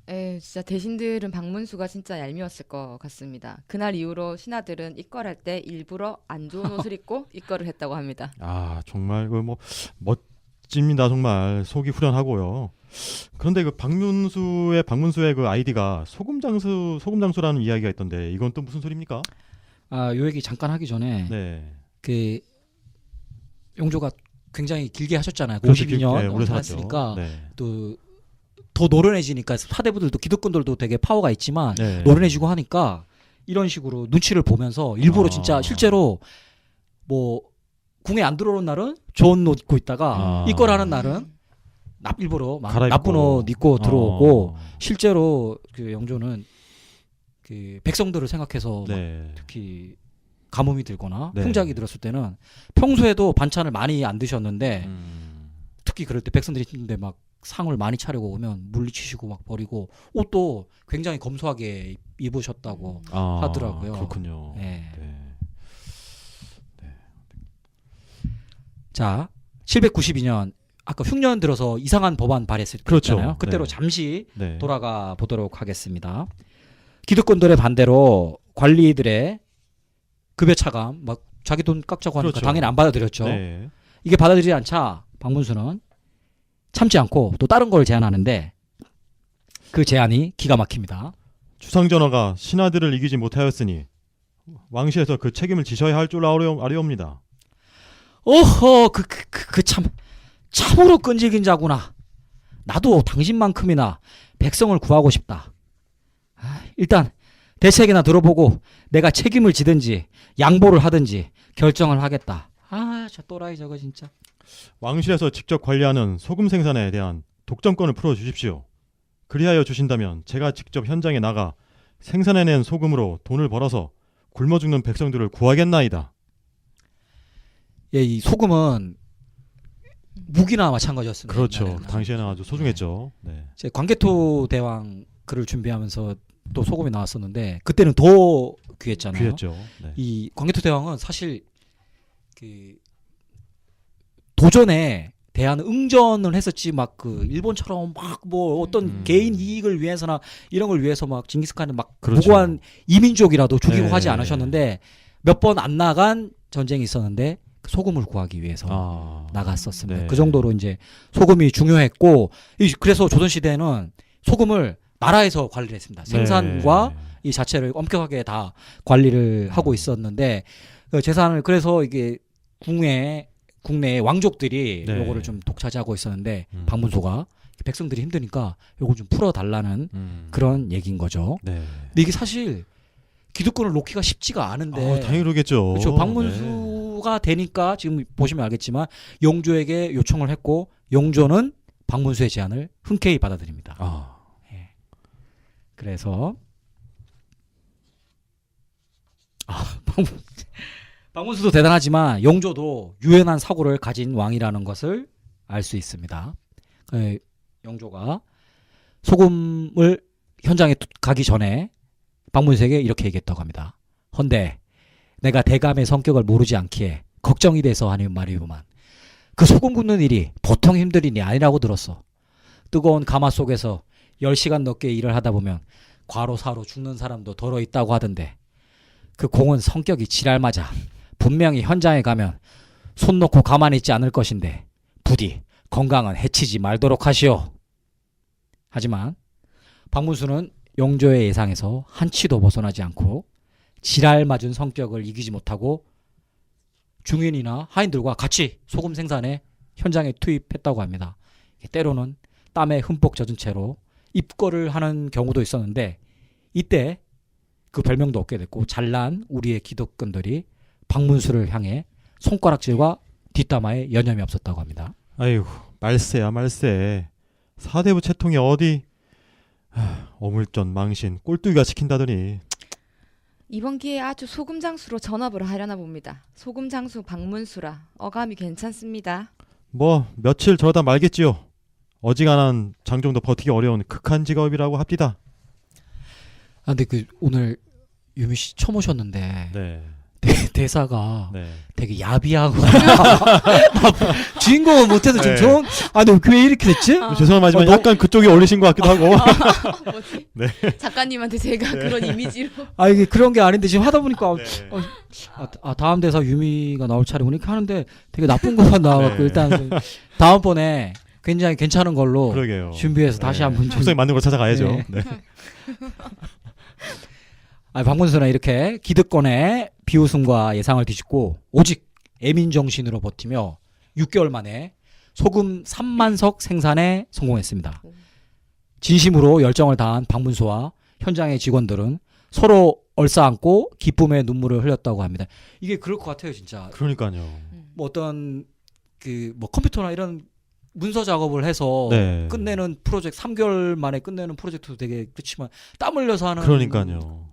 진짜 대신들은 박문수가 진짜 얄미웠을 것 같습니다. 그날 이후로 신하들은 입궐할 때 일부러 안 좋은 옷을 입고 입궐을 했다고 합니다. 아, 정말 그 뭐 멋집니다. 정말 속이 후련하고요. 그런데 그 박문수의 그 아이디가 소금장수라는 이야기가 있던데 이건 또 무슨 소리입니까? 요 얘기 잠깐 하기 전에 네. 그 용조가 굉장히 길게 하셨잖아요. 그렇죠. 52년 오래 살았으니까 네. 또 더 노련해지니까 사대부들도 기득권들도 되게 파워가 있지만 네. 노련해지고 하니까 이런 식으로 눈치를 보면서 일부러 아. 진짜 실제로 뭐 궁에 안 들어오는 날은 좋은 옷 입고 있다가 아. 입거라는 날은 일부러 막 갈아입고. 나쁜 옷 입고 들어오고 어. 실제로 그 영조는 그 백성들을 생각해서 막 네. 특히 가뭄이 들거나 네. 풍작이 들었을 때는 평소에도 반찬을 많이 안 드셨는데 특히 그럴 때 백성들이 있는데 막 상을 많이 차리고 오면 물리치시고 막 버리고 옷도 굉장히 검소하게 입으셨다고 아, 하더라고요. 그렇군요. 네. 네. 자, 792년 아까 흉년 들어서 이상한 법안 발의했을 때 그렇죠. 있잖아요. 그때로 네. 잠시 네. 돌아가 보도록 하겠습니다. 기득권들의 반대로 관리들의 급여 차감 막 자기 돈 깎자고 하니까 그렇죠. 당연히 안 받아들였죠. 네. 이게 받아들이지 않자 박문수는 참지 않고 또 다른 걸 제안하는데 그 제안이 기가 막힙니다. 주상전하가 신하들을 이기지 못하였으니 왕실에서 그 책임을 지셔야 할 줄 아리옵니다. 어허 참으로 끈질긴 자구나. 나도 당신만큼이나 백성을 구하고 싶다. 일단 대책이나 들어보고 내가 책임을 지든지 양보를 하든지 결정을 하겠다. 저 또라이 저거 진짜. 왕실에서 직접 관리하는 소금 생산에 대한 독점권을 풀어주십시오. 그리하여 주신다면 제가 직접 현장에 나가 생산해낸 소금으로 돈을 벌어서 굶어 죽는 백성들을 구하겠나이다. 예, 이 소금은 무기나 마찬가지였습니다. 그렇죠. 옛날에는. 당시에는 아주 소중했죠. 네. 제 광개토 대왕 글을 준비하면서 또 소금이 나왔었는데 그때는 더 귀했잖아요. 귀했죠. 네. 이 광개토 대왕은 사실 그 도전에 대한 응전을 했었지 막 그 일본처럼 막 뭐 어떤 개인 이익을 위해서나 이런 걸 위해서 막 징기스칸은 막 그렇죠. 무고한 이민족이라도 죽이고 네. 하지 않으셨는데 몇 번 안 나간 전쟁이 있었는데 그 소금을 구하기 위해서 나갔었습니다. 네. 그 정도로 이제 소금이 중요했고 그래서 조선 시대에는 소금을 나라에서 관리를 했습니다. 생산과 네. 이 자체를 엄격하게 다 관리를 하고 있었는데 그 재산을 그래서 이게 국내의 왕족들이 네. 요거를 좀 독차지하고 있었는데 음. 박문소가 백성들이 힘드니까 요걸 좀 풀어달라는 그런 얘기인 거죠. 네. 근데 이게 사실 기득권을 놓기가 쉽지가 않은데 당연히 그러겠죠. 그렇죠. 박문수가 되니까 지금 보시면 알겠지만 영조에게 요청을 했고 영조는 박문수의 제안을 흔쾌히 받아들입니다. 그래서 박문수도 대단하지만 영조도 유연한 사고를 가진 왕이라는 것을 알 수 있습니다. 영조가 소금을 현장에 가기 전에 박문수에게 이렇게 얘기했다고 합니다. 헌데 내가 대감의 성격을 모르지 않기에 걱정이 돼서 하는 말이구만. 그 소금 굽는 일이 보통 힘든 일이 아니라고 들었어. 뜨거운 가마 속에서 10시간 넘게 일을 하다 보면 과로사로 죽는 사람도 더러 있다고 하던데 그 공은 성격이 지랄맞아. 분명히 현장에 가면 손 놓고 가만히 있지 않을 것인데 부디 건강은 해치지 말도록 하시오. 하지만 박문수는 영조의 예상에서 한치도 벗어나지 않고 지랄맞은 성격을 이기지 못하고 중인이나 하인들과 같이 소금 생산에 현장에 투입했다고 합니다. 때로는 땀에 흠뻑 젖은 채로 입거를 하는 경우도 있었는데 이때 그 별명도 얻게 됐고 잘난 우리의 기득권들이 박문수를 향해 손가락질과 뒷담화에 여념이 없었다고 합니다. 아이고 말세야 말세. 사대부 채통이 어디 어물전 망신 꼴뚜기가 시킨다더니. 이번 기회에 아주 소금 장수로 전업을 하려나 봅니다. 소금 장수 박문수라 어감이 괜찮습니다. 뭐 며칠 저러다 말겠지요. 어지간한 장정도 버티기 어려운 극한 직업이라고 합디다. 근데 그 오늘 유미 씨 처음 오셨는데 네. 대사가 네. 되게 야비하고 주인공은 못해도 좀 네. 좋은. 근데 왜 이렇게 됐지? 죄송하지만 약간 그쪽이 어울리신 것 같기도 하고. 뭐지? 네. 작가님한테 제가 그런 이미지로 이게 그런 게 아닌데 지금 하다 보니까 네. 다음 대사 유미가 나올 차례 오니까 하는데 되게 나쁜 것만 나와갖고 네. 일단 다음번에 굉장히 괜찮은 걸로 그러게요. 준비해서 다시 한번 좀. 속성에 맞는 걸 찾아가야죠. 네. 네. 박문수는 이렇게 기득권의 비웃음과 예상을 뒤집고 오직 애민 정신으로 버티며 6개월 만에 소금 3만 석 생산에 성공했습니다. 진심으로 열정을 다한 박문수와 현장의 직원들은 서로 얼싸안고 기쁨의 눈물을 흘렸다고 합니다. 이게 그럴 것 같아요, 진짜. 그러니까요. 뭐 어떤 그 뭐 컴퓨터나 이런 문서 작업을 해서 네. 끝내는 프로젝트 3개월 만에 끝내는 프로젝트도 되게 그렇지만 땀 흘려서 하는 그러니까요.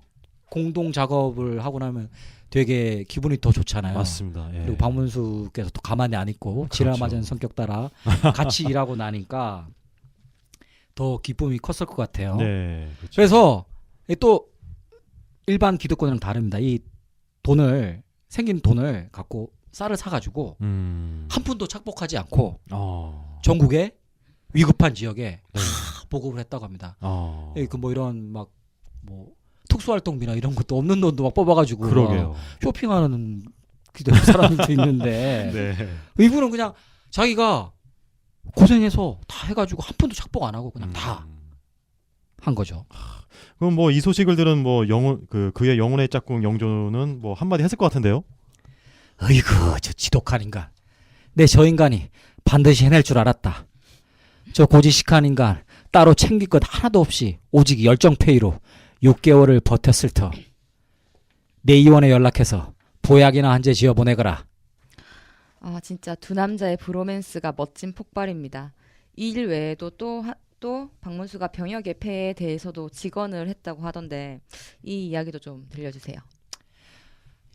공동 작업을 하고 나면 되게 기분이 더 좋잖아요. 맞습니다. 예. 그리고 박문수께서 또 가만히 안 있고 지랄 그렇죠. 맞은 성격 따라 같이 일하고 나니까 더 기쁨이 컸을 것 같아요. 네. 그렇죠. 그래서 또 일반 기득권이랑 다릅니다. 이 돈을 생긴 돈을 갖고 쌀을 사가지고 한 푼도 착복하지 않고 전국의 위급한 지역에 네. 보급을 했다고 합니다. 어. 그 뭐 이런 막 뭐 특수활동비나 이런 것도 없는 돈도 막 뽑아가지고 그러게요. 막 쇼핑하는 그 사람들도 있는데 네. 이분은 그냥 자기가 고생해서 다 해가지고 한 푼도 착복 안 하고 그냥 다 한 거죠. 그럼 뭐 이 소식을 들은 뭐 영혼 그의 영혼의 짝꿍 영조는 뭐 한마디 했을 것 같은데요. 어이구 저 지독한 인간. 내 저 인간이 반드시 해낼 줄 알았다. 저 고지식한 인간 따로 챙길 것 하나도 없이 오직 열정페이로 6개월을 버텼을 터. 내 이원에 연락해서 보약이나 한 재 지어 보내거라. 아 진짜 두 남자의 브로맨스가 멋진 폭발입니다. 이 일 외에도 또 박문수가 병역의 폐해에 대해서도 직언을 했다고 하던데 이 이야기도 좀 들려주세요.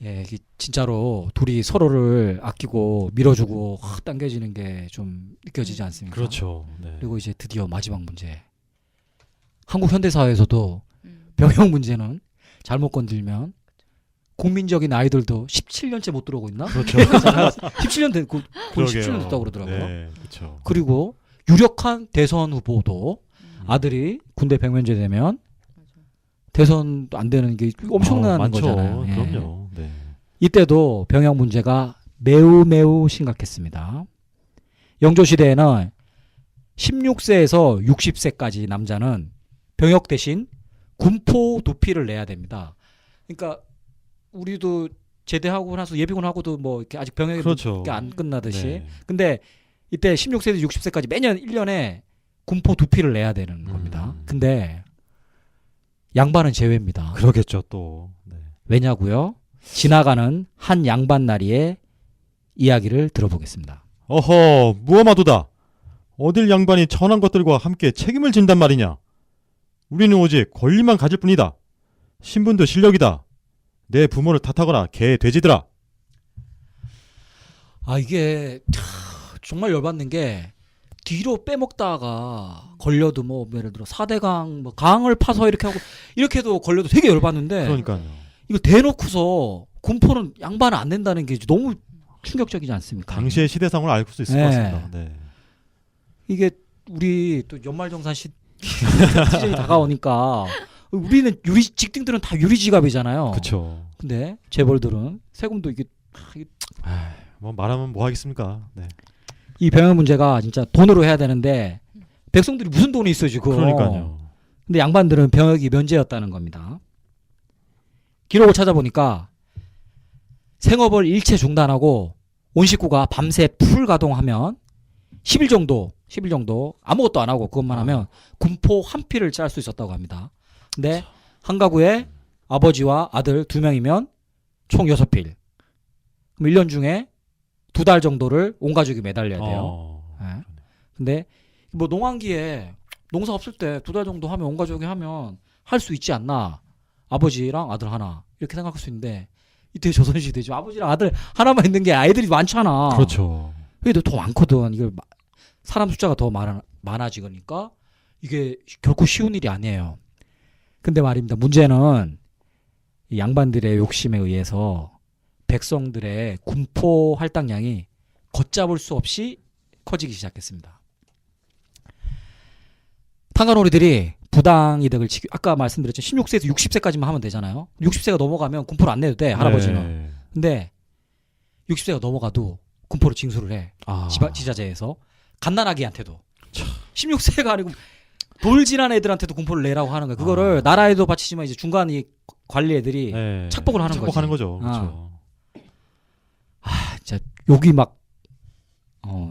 예, 이게 진짜로 둘이 서로를 아끼고 밀어주고 확 당겨지는 게 좀 느껴지지 않습니까? 그렇죠. 네. 그리고 이제 드디어 마지막 문제. 한국 현대사회에서도 병역 문제는 잘못 건들면 국민적인 아이돌도 17년째 못 들어오고 있나? 그렇죠. 17년 된, 곧 17년 됐다고 그러더라고요. 네, 그렇죠. 그리고 유력한 대선 후보도 아들이 군대 백면제 되면 대선도 안 되는 게 엄청난 많죠. 거잖아요. 예. 그럼요. 네. 이때도 병역 문제가 매우 심각했습니다. 영조시대에는 16세에서 60세까지 남자는 병역 대신 군포 도피를 내야 됩니다. 그러니까 우리도 제대하고 나서 예비군 하고도 뭐 이렇게 아직 병역이 그렇죠. 안 끝나듯이. 네. 근데 이때 16세에서 60세까지 매년 1년에 군포 도피를 내야 되는 겁니다. 근데 양반은 제외입니다. 그러겠죠 또. 네. 왜냐고요? 지나가는 한 양반 나리의 이야기를 들어보겠습니다. 어허, 무엄하도다. 어딜 양반이 천한 것들과 함께 책임을 진단 말이냐. 우리는 오직 권리만 가질 뿐이다. 신분도 실력이다. 내 부모를 탓하거나 개 돼지들아. 아 이게 정말 열받는 게 뒤로 빼먹다가 걸려도 뭐 예를 들어 4대강 뭐 강을 파서 이렇게 하고 이렇게도 걸려도 되게 열받는데 그러니까요. 이거 대놓고서 군포는 양반은 안 낸다는 게 너무 충격적이지 않습니까? 당시의 시대상을 알 수 있을 네. 것 같습니다. 네. 이게 우리 또 연말정산 시즌이 다가오니까 우리는 직딩들은 다 유리지갑이잖아요. 그렇죠. 근데 재벌들은 세금도 이게 뭐 말하면 뭐 하겠습니까? 네. 이 병역 문제가 진짜 돈으로 해야 되는데 백성들이 무슨 돈이 있어 지금. 그러니까요. 근데 양반들은 병역이 면제였다는 겁니다. 기록을 찾아보니까 생업을 일체 중단하고 온 식구가 밤새 풀 가동하면 10일 정도 아무것도 안 하고 그것만 하면 군포 한 피를 짤 수 있었다고 합니다. 근데 한 가구에 아버지와 아들 2명이면 총 6필. 그럼 1년 중에 2달 정도를 온 가족이 매달려야 돼요. 네. 근데 뭐 농한기에 농사 없을 때 2달 정도 하면 온 가족이 하면 할 수 있지 않나. 아버지랑 아들 하나 이렇게 생각할 수 있는데 이때 조선시대죠. 아버지랑 아들 하나만 있는 게 아이들이 많잖아. 그렇죠. 그래도 더 많거든. 이걸 사람 숫자가 더 많아지니까 이게 결코 쉬운 일이 아니에요. 근데 말입니다. 문제는 이 양반들의 욕심에 의해서 백성들의 군포 할당량이 걷잡을 수 없이 커지기 시작했습니다. 탄간오리들이 부당 이득을 아까 말씀드렸죠. 16세에서 60세까지만 하면 되잖아요. 60세가 넘어가면 군포를 안 내도 돼. 할아버지는. 네. 근데 60세가 넘어가도 군포로 징수를 해. 아. 지자체에서. 갓난아기한테도. 16세가 아니고 돌 지난 애들한테도 군포를 내라고 하는 거예요. 그거를 나라에도 바치지만 이제 중간 이 관리 애들이 네. 착복을 하는 착복하는 거지. 거죠. 그렇죠. 진짜 욕이 막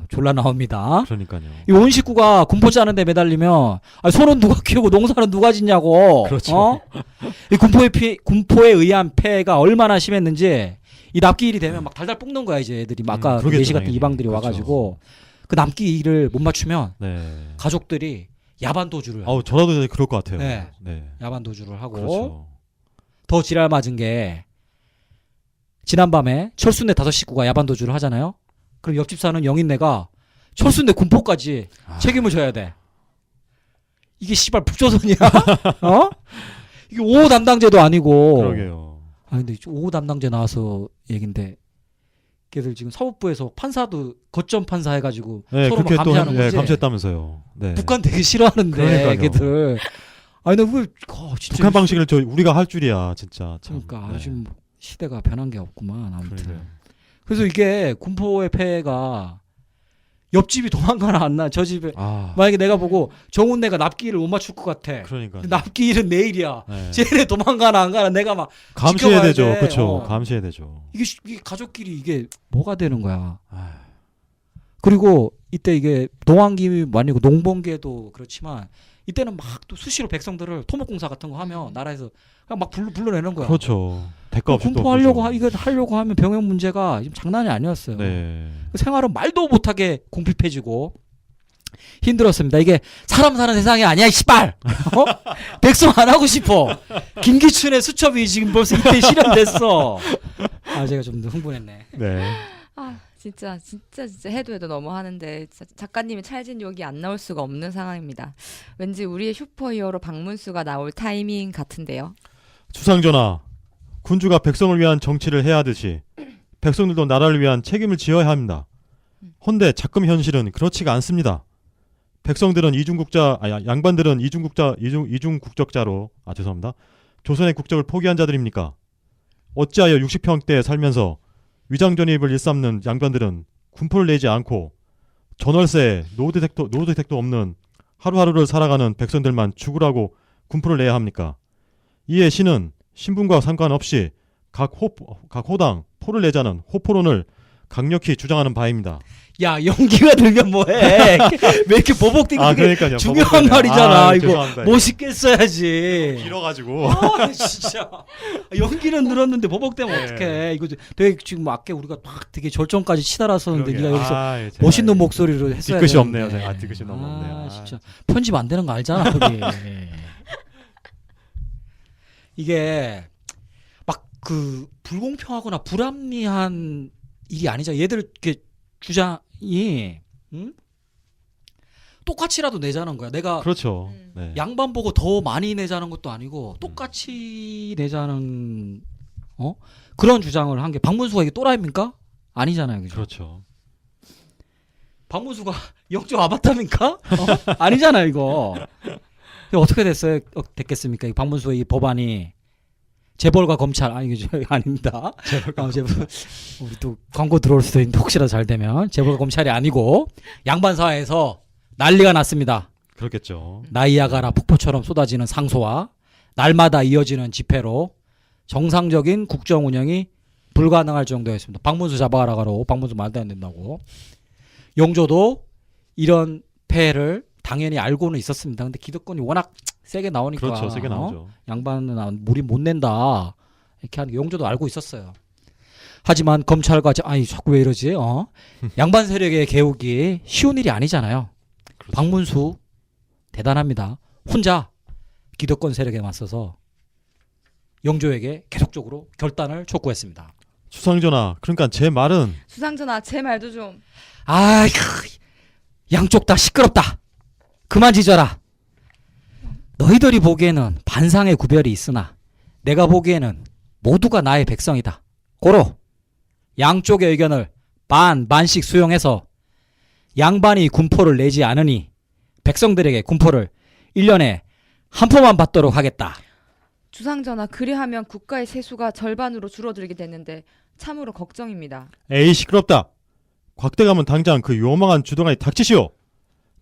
졸라 나옵니다. 그러니까요. 이 온 식구가 군포 짜는데 매달리면 소는 누가 키우고 농사는 누가 짓냐고. 그렇죠. 이 군포에 의한 폐해가 얼마나 심했는지 이 납기일이 되면 막 달달 볶는 거야 이제 애들이. 막 아까 그러겠죠, 내시 같은 당연히. 이방들이 그렇죠. 와가지고 그 납기일을 못 맞추면 네. 가족들이 야반 도주를 아우 저라도 그럴 것 같아요. 네. 네. 야반 도주를 하고 그렇죠. 더 지랄 맞은 게 지난밤에 철순네 5식구가 야반 도주를 하잖아요. 그럼 옆집 사는 영인네가 철순네 군포까지 책임을 져야 돼. 이게 씨발 북조선이야? 어? 이게 5호 담당제도 아니고. 그러게요. 아 근데 5호 담당제 나와서 얘긴데 걔들 지금 사법부에서 판사도 거점 판사 해가지고 네, 서로 막 그렇게 또 감시하는 거지. 감시했다면서요. 네. 북한 되게 싫어하는데 그러니까요. 걔들. 아니 근데 왜 진짜 북한 방식을 우리가 할 줄이야 진짜. 참. 그러니까 네. 요즘 시대가 변한 게 없구만 아무튼. 그러게요. 그래서 이게 군포의 폐해가 옆집이 도망가나 안 나. 저 집에 아, 만약에 내가 보고 정훈네가 납기일을 못 맞출 것 같아. 그러니까. 근데 납기일은 내일이야. 네. 쟤네 도망가나 안 가나 내가 막 감시해야 지켜봐야 되죠. 돼. 그렇죠. 감시해야 되죠. 이게 가족끼리 이게 뭐가 되는 거야. 아, 그리고 이때 이게 농한기 아니고 농번기에도 그렇지만 이때는 막 또 수시로 백성들을 토목공사 같은 거 하면 나라에서 그냥 막 불러내는 거야. 그렇죠. 대가 없이 또 군포하려고 그러죠. 이거 하려고 하면 병역 문제가 지금 장난이 아니었어요. 네. 생활은 말도 못하게 궁핍해지고 힘들었습니다. 이게 사람 사는 세상이 아니야, 씨발. 백성 안 하고 싶어. 김기춘의 수첩이 지금 벌써 이때 실현됐어. 아, 제가 좀 흥분했네. 네. 아 진짜 해도 너무 하는데 작가님이 찰진 욕이 안 나올 수가 없는 상황입니다. 왠지 우리의 슈퍼히어로 박문수가 나올 타이밍 같은데요. 주상전하, 군주가 백성을 위한 정치를 해야 하듯이 백성들도 나라를 위한 책임을 지어야 합니다. 헌데 자금 현실은 그렇지가 않습니다. 백성들은 양반들은 이중국적자로 죄송합니다. 조선의 국적을 포기한 자들입니까? 어찌하여 60평대에 살면서 위장전입을 일삼는 양반들은 군포를 내지 않고 전월세, 노후대책도 없는 하루하루를 살아가는 백성들만 죽으라고 군포를 내야 합니까? 이에 신은 신분과 상관없이 각 호당 포를 내자는 호포론을 강력히 주장하는 바입니다. 야, 연기가 들면 뭐해. 왜 이렇게 보복되게 그러니까요. 중요한 말이잖아. 이거 죄송합니다. 멋있게 써야지. 길어가지고. 진짜 연기는 늘었는데 보복되면 네. 어떡해. 이거 되게 지금 아까 우리가 막 되게 절정까지 치달았었는데 그러게. 네가 여기서 제가 멋있는 목소리로 했어야 뒤끝이 되는데. 없네요. 제가 뒤끝이 너무 없네요. 진짜 편집 안 되는 거 알잖아. 우리. 이게 막 그 불공평하거나 불합리한 일이 아니잖아. 얘들 이렇게 주장이 똑같이라도 내자는 거야. 내가 그렇죠. 네. 양반 보고 더 많이 내자는 것도 아니고 똑같이 내자는 그런 주장을 한 게 박문수가 이게 또라이입니까? 아니잖아요. 그죠? 그렇죠. 박문수가 영적 아바타입니까? 아니잖아요, 이거. 어떻게 됐겠습니까? 이 박문수의 이 법안이 재벌과 검찰 아닙니다. 재벌 우리 또 광고 들어올 수도 있는데 혹시라도 잘 되면 재벌과 검찰이 아니고 양반 사회에서 난리가 났습니다. 그렇겠죠. 나이아가라 폭포처럼 쏟아지는 상소와 날마다 이어지는 집회로 정상적인 국정 운영이 불가능할 정도였습니다. 박문수 잡아가라고. 박문수 말도 안 된다고. 영조도 이런 폐해를 당연히 알고는 있었습니다. 근데 기득권이 워낙 세게 나오니까 그렇죠. 세게 나오죠. 양반은 물이 못 낸다 이렇게 하는 게 영조도 알고 있었어요. 하지만 검찰과 자꾸 왜 이러지? 양반 세력의 개혁이 쉬운 일이 아니잖아요. 그렇죠. 박문수 대단합니다. 혼자 기득권 세력에 맞서서 영조에게 계속적으로 결단을 촉구했습니다. 수상전하, 그러니까 제 말은 수상전하 제 말도 좀. 양쪽 다 시끄럽다. 그만 짖어라. 너희들이 보기에는 반상의 구별이 있으나 내가 보기에는 모두가 나의 백성이다. 고로 양쪽의 의견을 반씩 수용해서 양반이 군포를 내지 않으니 백성들에게 군포를 1년에 한 포만 받도록 하겠다. 주상전하 그리하면 국가의 세수가 절반으로 줄어들게 되는데 참으로 걱정입니다. 에이 시끄럽다. 곽대감은 당장 그 요망한 주동아리 닥치시오.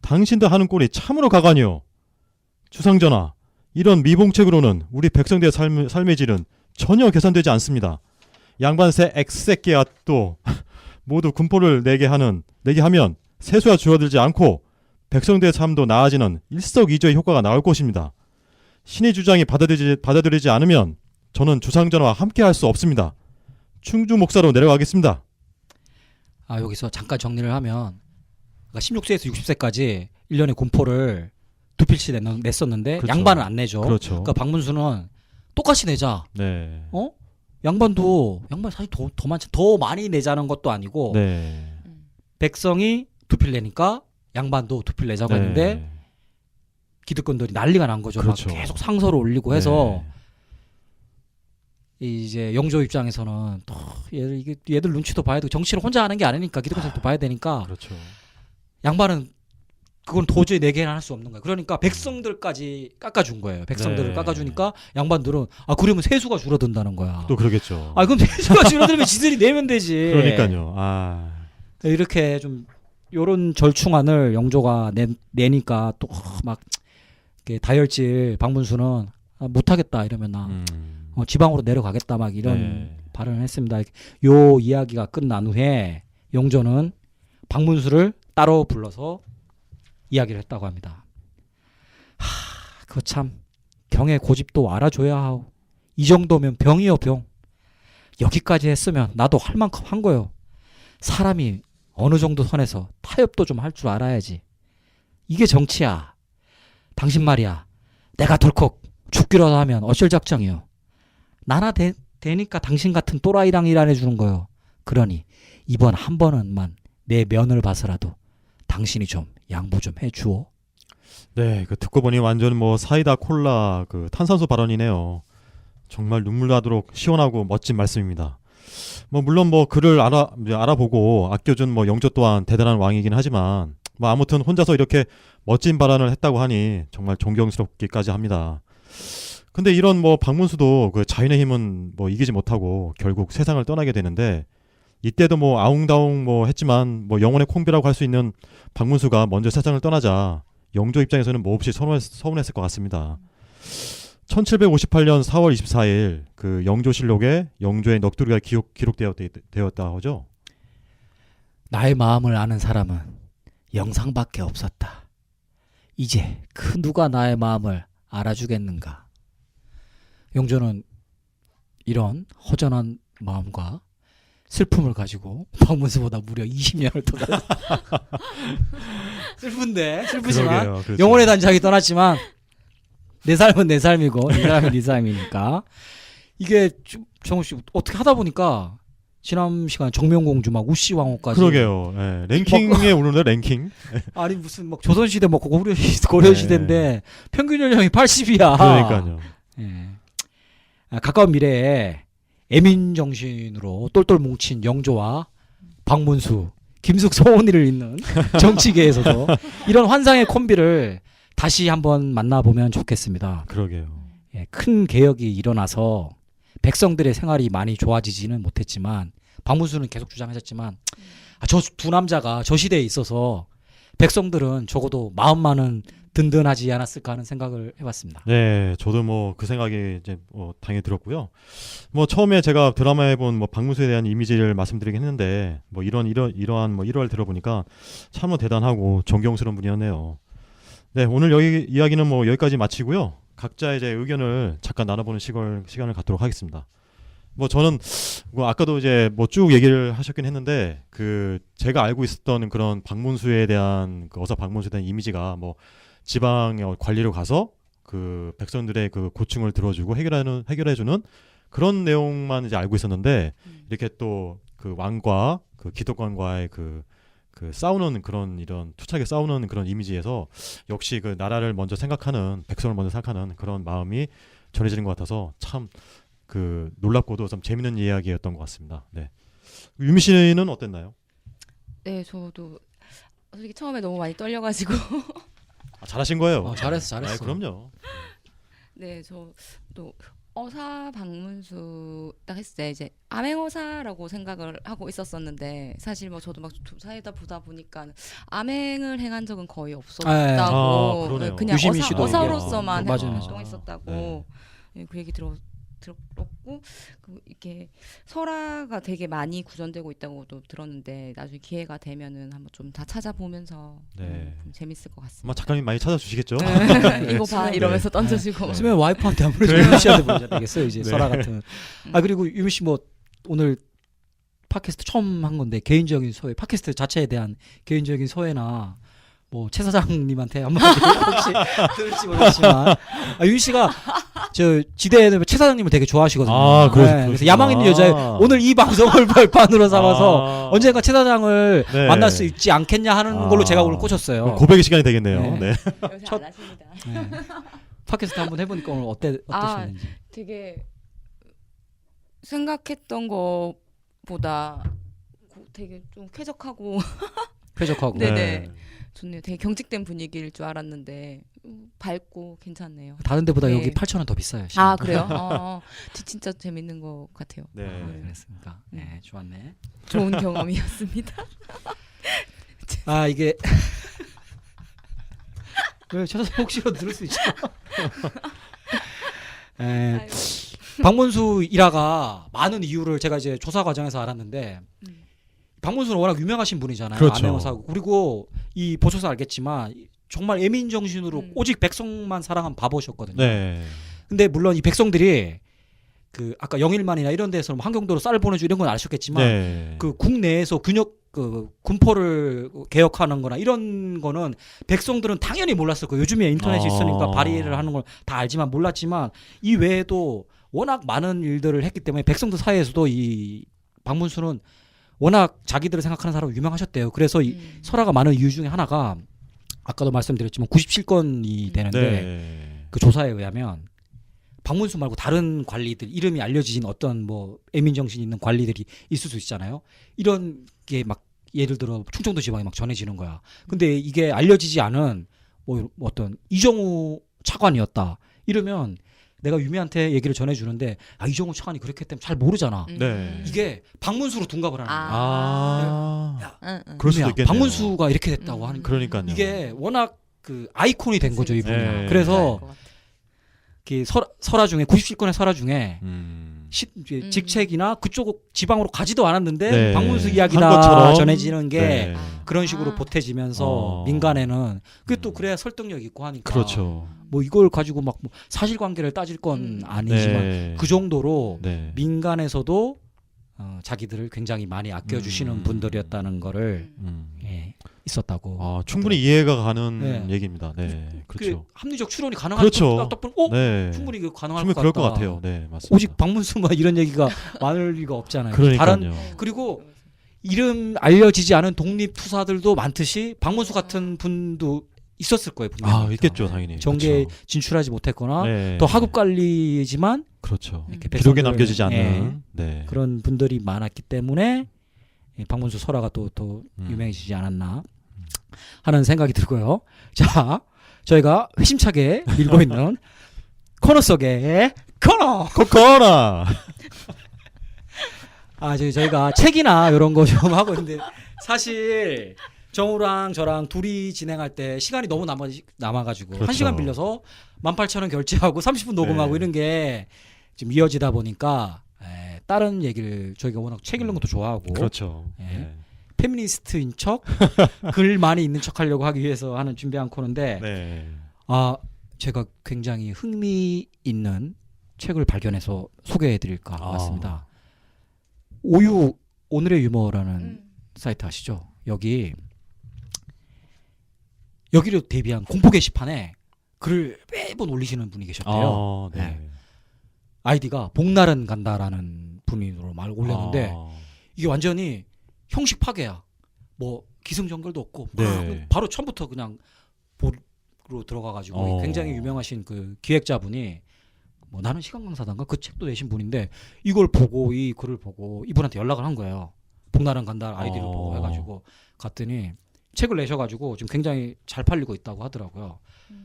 당신들 하는 꼴이 참으로 가관이오. 주상전하, 이런 미봉책으로는 우리 백성들의 삶의 질은 전혀 개선되지 않습니다. 양반세 X새끼야 또 모두 군포를 내게 하면 세수가 줄어들지 않고 백성들의 삶도 나아지는 일석이조의 효과가 나올 것입니다. 신의 주장이 받아들이지 않으면 저는 주상전하와 함께할 수 없습니다. 충주 목사로 내려가겠습니다. 여기서 잠깐 정리를 하면, 그러니까 16세에서 60세까지 1년에 군포를 두 필씩 냈었는데 그렇죠. 양반은 안 내죠. 그렇죠. 그러니까 박문수는 똑같이 내자. 네. 양반 사실 더 많지, 더 많이 내자는 것도 아니고 네. 백성이 두 필 내니까 양반도 두 필 내자고 했는데 기득권들이 난리가 난 거죠. 그렇죠. 막 계속 상서를 올리고 해서 네. 이제 영조 입장에서는 또 얘들 눈치도 봐야 되고 정치를 혼자 하는 게 아니니까 기득권들도 봐야 되니까 그렇죠. 양반은 그건 도저히 내게는 할 수 없는 거예요. 그러니까 백성들까지 깎아준 거예요. 백성들을 네. 깎아주니까 양반들은 그러면 세수가 줄어든다는 거야. 또 그러겠죠. 그럼 세수가 줄어들면 지들이 내면 되지. 그러니까요. 이렇게 좀 요런 절충안을 영조가 내니까 또 막 다혈질 박문수는 못하겠다 이러면 나 지방으로 내려가겠다 막 이런 네. 발언을 했습니다. 요 이야기가 끝난 후에 영조는 박문수를 따로 불러서 이야기를 했다고 합니다. 그거 참 경의 고집도 알아줘야 하오. 이 정도면 병이요 병. 여기까지 했으면 나도 할 만큼 한 거요. 사람이 어느 정도 선에서 타협도 좀 할 줄 알아야지. 이게 정치야. 당신 말이야. 내가 덜컥 죽기라도 하면 어쩔 작정이요. 나나 되니까 당신 같은 또라이랑 일안해주는 거요. 그러니 이번 한 번은만 내 면을 봐서라도 당신이 좀 양보 좀 해주오. 네, 듣고 보니 완전 사이다 콜라 탄산수 발언이네요. 정말 눈물 나도록 시원하고 멋진 말씀입니다. 물론 글을 알아보고 아껴준 영조 또한 대단한 왕이긴 하지만 아무튼 혼자서 이렇게 멋진 발언을 했다고 하니 정말 존경스럽기까지 합니다. 근데 이런 박문수도 자인의 힘은 이기지 못하고 결국 세상을 떠나게 되는데 이때도 아웅다웅 했지만 영혼의 콩비라고 할 수 있는 박문수가 먼저 세상을 떠나자 영조 입장에서는 몹시 서운했을 것 같습니다. 1758년 4월 24일 영조실록에 영조의 넋두리가 기록되었다 하죠. 나의 마음을 아는 사람은 영상밖에 없었다. 이제 그 누가 나의 마음을 알아주겠는가. 영조는 이런 허전한 마음과 슬픔을 가지고 박문수보다 무려 20년을 더 살았다. 슬프지만 그러게요. 그렇죠. 영혼의 단장이 떠났지만 내 삶은 내 삶이고 네 삶은 네 삶이니까. 이게 정우 씨 어떻게 하다 보니까 지난 시간에 정명공주 막 우씨왕후까지. 그러게요. 네. 랭킹에 오르는데 랭킹. 아니 무슨 조선시대 고려시대인데 평균 연령이 80이야. 그러니까요. 가까운 미래에 애민 정신으로 똘똘 뭉친 영조와 박문수, 김숙, 서원이를 잇는 정치계에서도 이런 환상의 콤비를 다시 한번 만나보면 좋겠습니다. 그러게요. 큰 개혁이 일어나서 백성들의 생활이 많이 좋아지지는 못했지만 박문수는 계속 주장하셨지만 저 두 남자가 저 시대에 있어서 백성들은 적어도 마음만은 든든하지 않았을까 하는 생각을 해봤습니다. 네, 저도 그 생각이 이제 당연히 들었고요. 처음에 제가 드라마에 본 박문수에 대한 이미지를 말씀드리긴 했는데 이러한 일화를 들어보니까 참 대단하고 존경스러운 분이었네요. 네, 오늘 이야기는 여기까지 마치고요. 각자 이제 의견을 잠깐 나눠보는 시간을 갖도록 하겠습니다. 저는 아까도 이제 쭉 얘기를 하셨긴 했는데 제가 알고 있었던 그런 박문수에 대한 어사 박문수에 대한 이미지가 지방의 관리로 가서 백성들의 고충을 들어주고 해결해주는 그런 내용만 이제 알고 있었는데 이렇게 또 왕과 기득권과의 싸우는 이런 투착에 싸우는 그런 이미지에서 역시 나라를 먼저 생각하는 백성을 먼저 생각하는 그런 마음이 전해지는 것 같아서 참 놀랍고도 좀 재밌는 이야기였던 것 같습니다. 네. 유미 씨는 어땠나요? 네, 저도 솔직히 처음에 너무 많이 떨려가지고 잘하신 거예요. 잘했어. 그럼요. 네, 저도 어사 박문수 딱 했을 때 이제 암행어사라고 생각을 하고 있었었는데 사실 저도 두 사이다 보다 보니까 암행을 행한 적은 거의 없었다고 그러네요. 그냥 유시민 씨도 어사로서만 맞아요. 활동했었다고 그 얘기 들었고 하고 이렇게 설화가 되게 많이 구전되고 있다고도 들었는데 나중에 기회가 되면은 한번 좀 다 찾아보면서 네. 좀 재밌을 것 아마 같습니다. 작가님 많이 찾아주시겠죠? 이거 봐 이러면서 던져주고 그러면 와이프한테 아무래도 유미 씨한테 보내야 되겠어요. 이제 설화 같은. 아 그리고 유미 씨 뭐 오늘 팟캐스트 처음 한 건데 개인적인 소회, 팟캐스트 자체에 대한 개인적인 소회나 뭐 최 사장님한테 한마디 혹시 들을지 모르겠지만 유미 씨가 저 지대에는 최 사장님을 되게 좋아하시거든요. 아, 그래서 그래서 야망 있는 여자의 오늘 이 방송을 발판으로 삼아서 언젠가 최 사장을 네. 만날 수 있지 않겠냐 하는 걸로 제가 오늘 꽂혔어요. 고백의 시간이 되겠네요. 네. 네. 요새 첫- 안 하십니다. 네. 팟캐스트 한번 해보니까 오늘 어떠셨는지. 되게 생각했던 것보다 되게 좀 쾌적하고 쾌적하고. 네네. 좋네요. 되게 경직된 분위기일 줄 알았는데 밝고 괜찮네요. 다른 데보다 네. 여기 8,000원 더 비싸요. 아 그래요? 진짜 재밌는 것 같아요. 네. 그랬습니까? 네, 좋았네. 좋은 경험이었습니다. 아 이게 왜 찾아서 혹시라도 들을 수 있죠. 에, 박문수 일화가 많은 이유를 제가 이제 조사 과정에서 알았는데 박문수는 워낙 유명하신 분이잖아요. 그렇죠. 안내원사고 그리고 이 보셔서 알겠지만 정말 애민 정신으로 오직 백성만 사랑한 바보셨거든요. 네. 근데 물론 이 백성들이 그 아까 영일만이나 이런 데서 뭐 한경도로 쌀 보내주 이런 건 아셨겠지만 네. 그 국내에서 군포를 개혁하는 거나 이런 거는 백성들은 당연히 몰랐을 거예요. 요즘에 인터넷이 있으니까 발의를 하는 걸 다 알지만 몰랐지만 이 외에도 워낙 많은 일들을 했기 때문에 백성들 사이에서도 이 박문수는 워낙 자기들을 생각하는 사람으로 유명하셨대요. 그래서 이 설화가 많은 이유 중에 하나가 아까도 말씀드렸지만 97건이 되는데 네. 그 조사에 의하면 박문수 말고 다른 관리들 이름이 알려진 어떤 뭐 애민정신 있는 관리들이 있을 수 있잖아요. 이런 게 막 예를 들어 충청도 지방에 막 전해지는 거야. 근데 이게 알려지지 않은 뭐 어떤 이정우 차관이었다. 이러면 내가 유미한테 얘기를 전해주는데 이정우 차관이 그렇게 때문에 잘 모르잖아. 네. 이게 박문수로 둔갑을 하는 거야. 그럴 수도 유미야, 있겠네요. 박문수가 이렇게 됐다고 하는 그러니까요. 이게 워낙 그 아이콘이 된 거죠 이분이. 네. 그래서 그 설화 중에 97건의 설화 중에 직책이나 그쪽 지방으로 가지도 않았는데 네. 박문수 한 이야기다 것처럼. 전해지는 게 네. 그런 식으로 보태지면서 민간에는 그게 또 그래야 설득력 있고 하니까 그렇죠. 뭐 이걸 가지고 막뭐 사실관계를 따질 건 아니지만 네. 그 정도로 네. 민간에서도 자기들을 굉장히 많이 아껴주시는 분들이었다는 거를 있었다고. 충분히 이해가 가는 네. 얘기입니다. 네. 그렇죠. 합리적 추론이 가능할 그렇죠. 것 같다. 네. 충분히 가능할 충분히 것 그럴 같다. 것 같아요. 네, 맞습니다. 오직 박문수만 이런 얘기가 많을 리가 없잖아요. 그러니까요. 다른 그리고 이름 알려지지 않은 독립 투사들도 많듯이 박문수 같은 분도 있었을 거예요. 분명히. 있겠죠, 당연히. 정계에 그렇죠. 진출하지 못했거나 네. 또 하급 관리지만 그렇죠. 이렇게 기록에 백성들- 남겨지지 않는 예, 네. 그런 분들이 많았기 때문에 박문수 설화가 또 음. 유명해지지 않았나 하는 생각이 들고요. 자, 저희가 회심차게 밀고 있는 코너 속의 코너. 코코나. 저희가 책이나 이런 거 좀 하고 있는데 사실 정우랑 저랑 둘이 진행할 때 시간이 너무 남아가지고 그렇죠. 1시간 빌려서 18,000원 결제하고 30분 녹음하고 네. 이런 게 지금 이어지다 보니까 다른 얘기를 저희가 워낙 책 읽는 것도 좋아하고 그렇죠. 예. 네. 페미니스트인 척, 글 많이 있는 척 하려고 하기 위해서 하는 준비한 코너인데 네. 제가 굉장히 흥미 있는 책을 발견해서 소개해 드릴까 왔습니다. 오유 오늘의 유머라는 사이트 아시죠? 여기를 대비한 공포 게시판에 글을 매번 올리시는 분이 계셨대요. 네. 아이디가 복날은 간다라는 분으로 말 올렸는데 이게 완전히 형식 파괴야. 뭐 기승전결도 없고 네. 바로 처음부터 그냥 보로 들어가가지고 굉장히 유명하신 그 기획자분이 뭐 나는 시간 강사단가 그 책도 내신 분인데 이걸 보고 이 글을 보고 이분한테 연락을 한 거예요. 복날은 간다 아이디를 보고 해가지고 갔더니 책을 내셔가지고 지금 굉장히 잘 팔리고 있다고 하더라고요.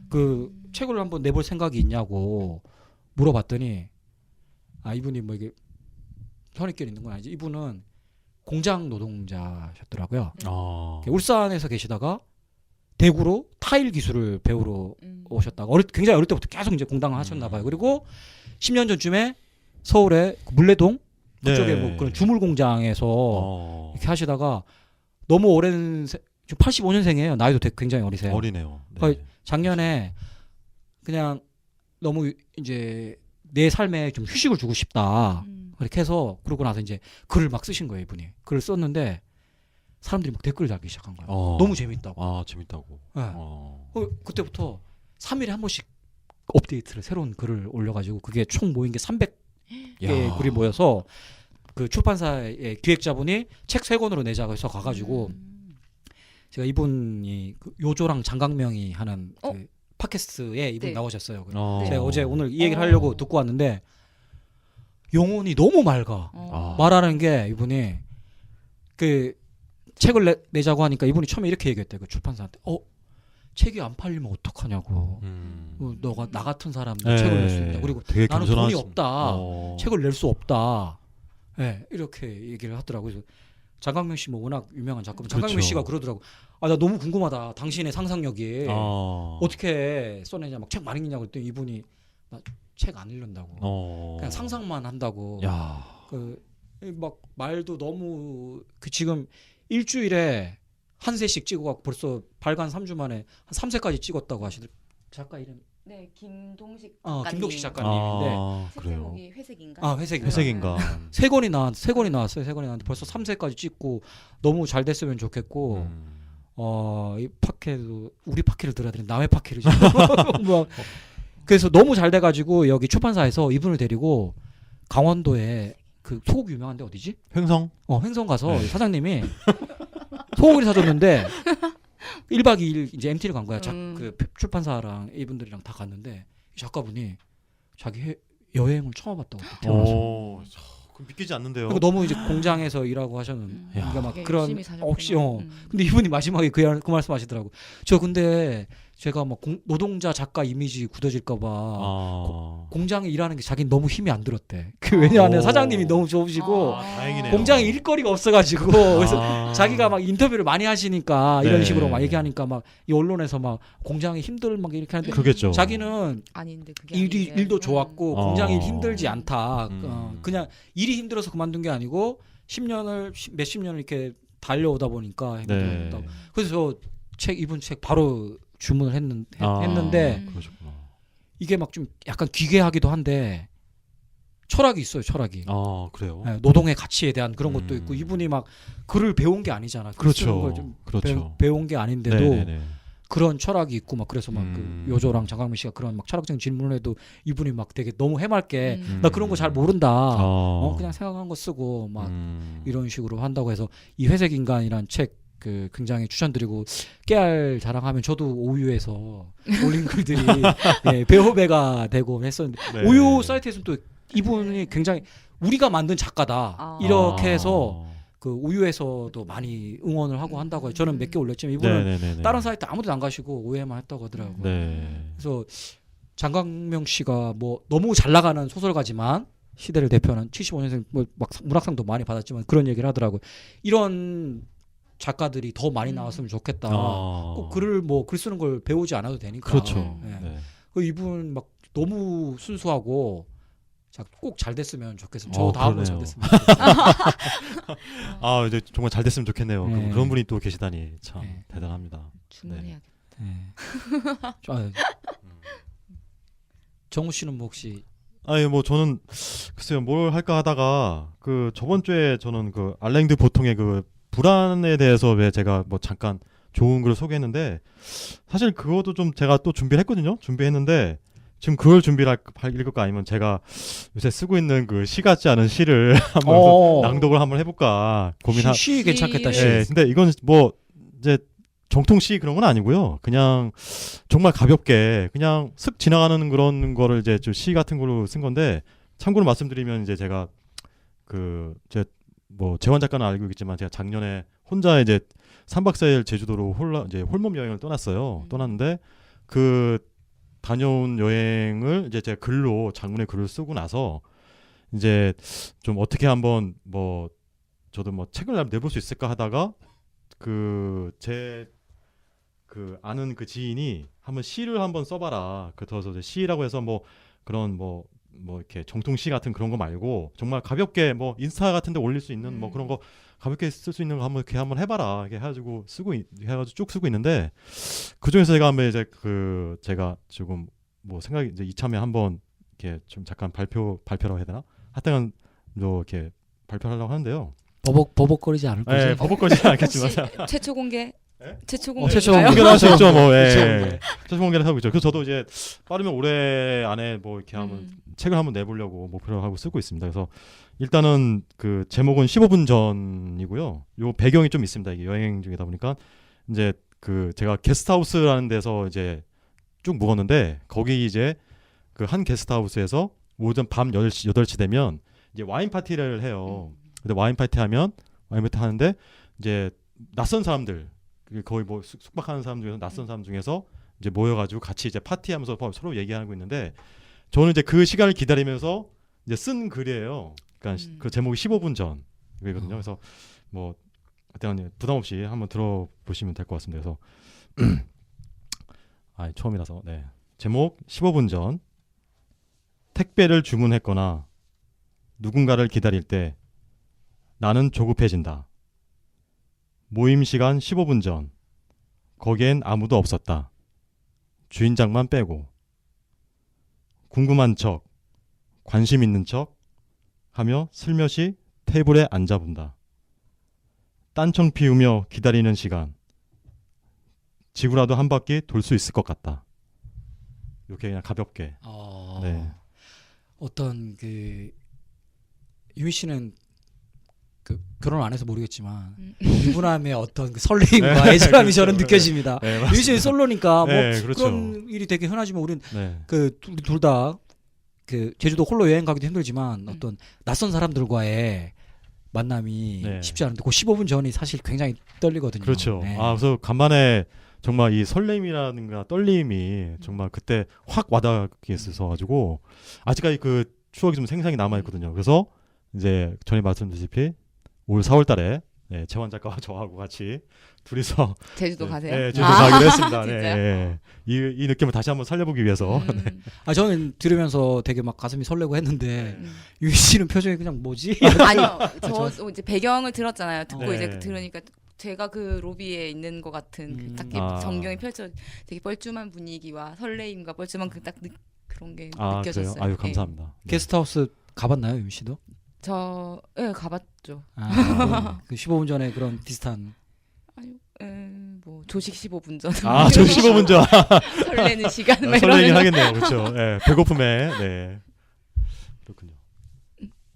그 책을 한번 내볼 생각이 있냐고 물어봤더니 이분이 뭐 이게 선입견 있는 건 아니지. 이분은 공장 노동자셨더라고요. 울산에서 계시다가 대구로 타일 기술을 배우러 오셨다가 굉장히 어릴 때부터 계속 이제 공당을 하셨나 봐요. 그리고 10년 전쯤에 서울의 그 물레동 그쪽에 네. 뭐 그런 주물 공장에서 이렇게 하시다가 너무 오랜 지금 85년생이에요. 나이도 되게 굉장히 어리세요. 어리네요. 네. 거의 작년에 그냥 너무 이제 내 삶에 좀 휴식을 주고 싶다. 그렇게 해서 그러고 나서 이제 글을 막 쓰신 거예요, 이분이. 글을 썼는데 사람들이 막 댓글을 달기 시작한 거예요. 너무 재밌다고. 아, 재밌다고. 네. 그때부터 3일에 한 번씩 업데이트를 새로운 글을 올려가지고 그게 총 모인 게 300개 글이 모여서 그 출판사의 기획자분이 책 3권으로 내자고 해서 가가지고 제가 이분이 그 요조랑 장강명이 하는 그 팟캐스트에 이분 네. 나오셨어요. 네. 제가 어제 오늘 이 얘기를 하려고 듣고 왔는데 영혼이 너무 맑아. 말하는 게 이분이 그 책을 내자고 하니까 이분이 처음에 이렇게 얘기했대요. 그 출판사한테. 책이 안 팔리면 어떡하냐고. 너가 나 같은 사람도 책을 낼 수 있다. 그리고 되게 나는 돈이 없다. 어. 책을 낼 수 없다. 네, 이렇게 얘기를 하더라고요. 그래서 장강명 씨 뭐 워낙 유명한 작가분. 장강명 그렇죠. 씨가 그러더라고. 나 너무 궁금하다. 당신의 상상력이 어떻게 써내냐. 막 책 많이 읽냐고 그랬더니 이분이 나 책 안 읽는다고. 그냥 상상만 한다고. 야. 막 말도 너무 지금 일주일에 한 세씩 찍어갖고 벌써 발간 3주 만에 한 3세까지 찍었다고 하시더라고요. 작가 이름 네, 김동식 작가님. 김동식 작가님인데 책 그래요. 제목이 회색인가? 회색인가. 세 권이 나왔어요. 세 권이 나왔는데 벌써 3세까지 찍고 너무 잘 됐으면 좋겠고 이 팟캐도 우리 팟캐를 들어야 되는 남의 팟캐를 지금 뭐 그래서 너무 잘 돼가지고 여기 출판사에서 이분을 데리고 강원도에 그 소고기 유명한데 어디지? 횡성? 횡성 가서 네. 사장님이 소고기를 사줬는데 1박 2일 이제 MT를 간 거야. 그 출판사랑 이분들이랑 다 갔는데 이 작가분이 자기 여행을 처음 왔다고 태어나서. 그럼 믿기지 않는데요. 그리고 너무 이제 공장에서 일하고 하셨는 그러니까 막 그런 열심히 사셨구나. 근데 이분이 마지막에 그 말씀하시더라고. 저 근데 제가 막 노동자 작가 이미지 굳어질까봐 공장에 일하는 게 자기는 너무 힘이 안 들었대. 왜냐하면 사장님이 너무 좋으시고 다행이네요. 공장에 일거리가 없어가지고 그래서 자기가 막 인터뷰를 많이 하시니까 이런 네. 식으로 막 얘기하니까 막 이 언론에서 막 공장이 힘들 막 이렇게 하는데 그러겠죠. 자기는 아닌데 그게 일도 좋았고 공장이 힘들지 않다. 음. 그냥 일이 힘들어서 그만둔 게 아니고 10년을 몇십 년을 이렇게 달려오다 보니까 힘들었다고. 그래서 이분 책 바로 주문을 했는데 그러셨구나. 이게 막 좀 약간 기괴하기도 한데 철학이 있어요. 철학이. 그래요. 네, 노동의 가치에 대한 그런 것도 있고 이분이 막 글을 배운 게 아니잖아. 글 쓰는 걸 좀 그렇죠. 배운 게 아닌데도 네네네. 그런 철학이 있고 막 그래서 막 그 요조랑 장강민 씨가 그런 막 철학적인 질문을 해도 이분이 막 되게 너무 해맑게 나 그런 거 잘 모른다. 그냥 생각한 거 쓰고 막 이런 식으로 한다고 해서 이 회색 인간이란 책 그 굉장히 추천드리고 깨알 자랑하면 저도 오유에서 올린 글들이 배후배가 되고 했었는데 네. 오유 사이트에서는 또 이분이 굉장히 우리가 만든 작가다 이렇게 해서 그 우유에서도 많이 응원을 하고 한다고 해요. 저는 몇 개 올렸지만 이분은 네네네네. 다른 사이트 아무데도 안 가시고 오해만 했다고 하더라고요. 네. 그래서 장강명 씨가 뭐 너무 잘 나가는 소설가지만 시대를 대표하는 75년생 뭐 막 문학상도 많이 받았지만 그런 얘기를 하더라고요. 이런 작가들이 더 많이 나왔으면 좋겠다. 꼭 글을 뭐 글 쓰는 걸 배우지 않아도 되니까. 그렇죠. 네. 네. 이분 막 너무 순수하고 꼭 잘 됐으면 좋겠으면 저 다음으로 잘 그러네요. 됐으면 좋겠어요. 이제 정말 잘 됐으면 좋겠네요. 네. 그런 분이 또 계시다니 참 네. 대단합니다. 주문해야겠다. 정우 씨는 뭐 혹시 뭐 저는 글쎄요 뭘 할까 하다가 그 저번 주에 저는 그 알랭드 보통의 그 불안에 대해서 왜 제가 뭐 잠깐 좋은 글을 소개했는데 사실 그것도 좀 제가 또 준비를 했거든요. 준비했는데 지금 그걸 준비를 읽을까 아니면 제가 요새 쓰고 있는 그 시 같지 않은 시를 한번 낭독을 한번 해볼까 고민하. 시 괜찮겠다. 시. 네, 근데 이건 뭐 이제 정통 시 그런 건 아니고요. 그냥 정말 가볍게 그냥 슥 지나가는 그런 거를 이제 좀 시 같은 걸로 쓴 건데 참고로 말씀드리면 이제 제가 그 뭐 재환 작가는 알고 있겠지만 제가 작년에 혼자 이제 3박 4일 제주도로 이제 홀몸 여행을 떠났어요. 떠났는데 그 다녀온 여행을 이제 제가 글로 장문의 글을 쓰고 나서 이제 좀 어떻게 한번 뭐 저도 뭐 책을 내볼 수 있을까 하다가 제 아는 그 지인이 한번 시를 한번 써봐라. 그래서 이제 시라고 해서 뭐 그런 뭐 뭐 이렇게 정통시 같은 그런 거 말고 정말 가볍게 뭐 인스타 같은데 올릴 수 있는 뭐 그런 거 가볍게 쓸 수 있는 거 한번 이렇게 한번 해봐라 이렇게 해가지고 해가지고 쭉 쓰고 있는데 그 중에서 제가 한번 이제 그 제가 지금 뭐 생각이 이제 이참에 한번 이렇게 좀 잠깐 발표라고 해야 되나? 하여튼 뭐 이렇게 발표를 하려고 하는데요. 버벅거리지 않을 거죠? 네, 버벅거리지 않겠지만 최초 공개. 네? 최초 최초 공개인가요? 공개. 공개하셨죠, 뭐. 최초 예. 공개. 최초 공개를 하고 있죠. 그래서 저도 이제 빠르면 올해 안에 뭐 이렇게 한번 음. 책을 한번 내보려고 목표로 하고 쓰고 있습니다. 그래서 일단은 그 제목은 15분 전이고요. 요 배경이 좀 있습니다. 이게 여행 중이다 보니까 이제 그 제가 게스트하우스라는 데서 이제 쭉 묵었는데 거기 이제 그 한 게스트하우스에서 오전 밤 8시 되면 이제 와인 파티를 해요. 근데 와인 파티 하는데 이제 낯선 사람들 거의 뭐 숙박하는 사람 중에서 낯선 사람 중에서 이제 모여가지고 같이 이제 파티하면서 서로 얘기하고 있는데 저는 이제 그 시간을 기다리면서 이제 쓴 글이에요. 그러니까 그 제목이 15분 전이거든요. 그래서 뭐 하여튼 부담 없이 한번 들어보시면 될 것 같습니다. 그래서 처음이라서 네. 제목 15분 전 택배를 주문했거나 누군가를 기다릴 때 나는 조급해진다. 모임 시간 15분 전. 거기엔 아무도 없었다. 주인장만 빼고. 궁금한 척, 관심 있는 척 하며 슬며시 테이블에 앉아본다. 딴청 피우며 기다리는 시간. 지구라도 한 바퀴 돌 수 있을 것 같다. 이렇게 그냥 가볍게. 네. 어떤 그 유미 씨는 그 결혼 안 해서 모르겠지만 유부남의 어떤 그 설레임과 애절함이 그렇죠. 저는 느껴집니다. 네, 유미 씨는 솔로니까 뭐 네, 그렇죠. 그런 일이 되게 흔하지만 우린 네. 그 둘 다 그 제주도 홀로 여행 가기도 힘들지만 어떤 낯선 사람들과의 만남이 네. 쉽지 않은데 그 15분 전이 사실 굉장히 떨리거든요. 그렇죠. 네. 그래서 간만에 정말 이 설렘이라든가 떨림이 정말 그때 확 와닿게 있어서 가지고 아직까지 그 추억이 좀 생생히 남아 있거든요. 그래서 이제 전에 말씀드렸다시피 올 4월달에 네, 재환 작가와 저하고 같이 둘이서 제주도 네, 가세요? 네, 제주도 가기로 했습니다. 네, 진짜요? 네. 이 느낌을 다시 한번 살려보기 위해서. 저는 들으면서 되게 막 가슴이 설레고 했는데 유미 씨는 표정이 그냥 뭐지? 아니요. 저 이제 배경을 들었잖아요. 듣고 네. 이제 들으니까 제가 그 로비에 있는 것 같은 그 딱 전경이 펼쳐 되게 뻘쭘한 분위기와 설레임과 뻘쭘한 그 딱 그런 게 느껴졌어요. 그래요? 아유 예. 감사합니다. 네. 게스트하우스 가봤나요, 유미 씨도? 예, 가봤죠. 그 15분 전에 그런 비슷한 뭐 조식 15분 전. 저 15분 전 설레는 시간. 막 설레긴 이러면서. 하겠네요. 그렇죠. 네, 배고픔에 네. 그렇군요.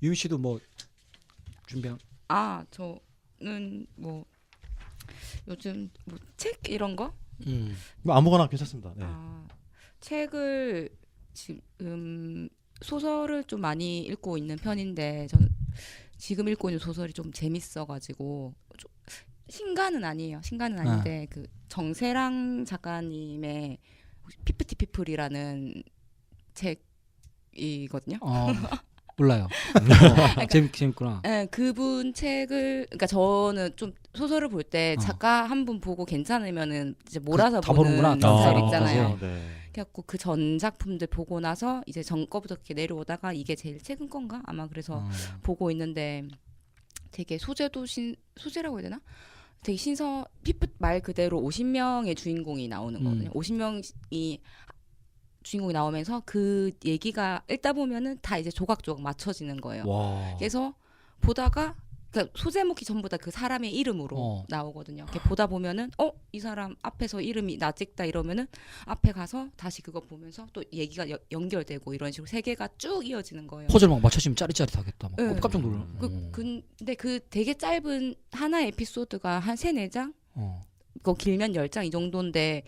유미 씨도 뭐 준비한 저는 뭐 요즘 뭐 책 이런 거? 뭐 아무거나 괜찮습니다. 네. 책을 지금 소설을 좀 많이 읽고 있는 편인데 저는 지금 읽고 있는 소설이 좀 재밌어가지고 신간은 아니에요. 신간은 아닌데 그 정세랑 작가님의 피프티 피플이라는 책이거든요. 몰라요. 재밌구나. 네, 그분 책을 그러니까 저는 좀 소설을 볼 때 작가 한 분 보고 괜찮으면은 이제 몰아서 다 보는 보는구나. 스타일 있잖아요. 네. 그래갖고 그 전 작품들 보고 나서 이제 전 거부터 이렇게 내려오다가 이게 제일 최근 건가 아마 그래서 보고 있는데 되게 소재라고 해야 되나? 되게 피풋 말 그대로 50명의 주인공이 나오는 거거든요. 50명이 주인공이 나오면서 그 얘기가 읽다 보면은 다 이제 조각조각 맞춰지는 거예요. 와. 그래서 보다가 그러니까 소제목이 전부 다 그 사람의 이름으로 나오거든요. 이렇게 보다 보면은 이 사람 앞에서 이름이 나 찍다 이러면은 앞에 가서 다시 그거 보면서 또 얘기가 연결되고 이런 식으로 세 개가 쭉 이어지는 거예요. 퍼즐 막 맞춰지면 짜릿짜릿하겠다. 막 네. 깜짝 놀라. 근데 그 되게 짧은 하나의 에피소드가 한 3-4장? 그거 길면 10장 이 정도인데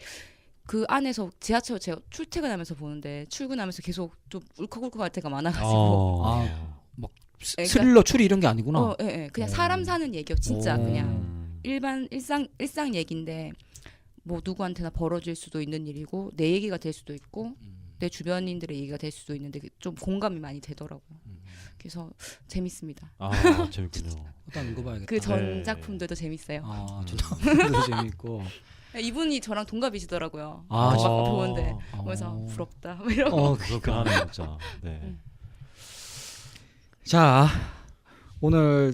그 안에서 지하철 제가 출퇴근하면서 보는데 출근하면서 계속 좀 울컥울컥할 때가 많아가지고 막 그러니까- 스릴러 추리 이런 게 아니구나. 예. 그냥 사람 사는 얘기요. 진짜 그냥 일반 일상 얘기인데 뭐 누구한테나 벌어질 수도 있는 일이고 내 얘기가 될 수도 있고 내 주변인들의 얘기가 될 수도 있는데 좀 공감이 많이 되더라고요. 그래서 재밌습니다. 재밌군요. 일단 읽어봐야겠다. 그 전 네. 작품들도 재밌어요. 저도 재밌고. 이분이 저랑 동갑이시더라고요. 진짜? 보는데 그래서 부럽다. 뭐 이러고. 그렇긴 하네요, 진짜. 네. 자, 오늘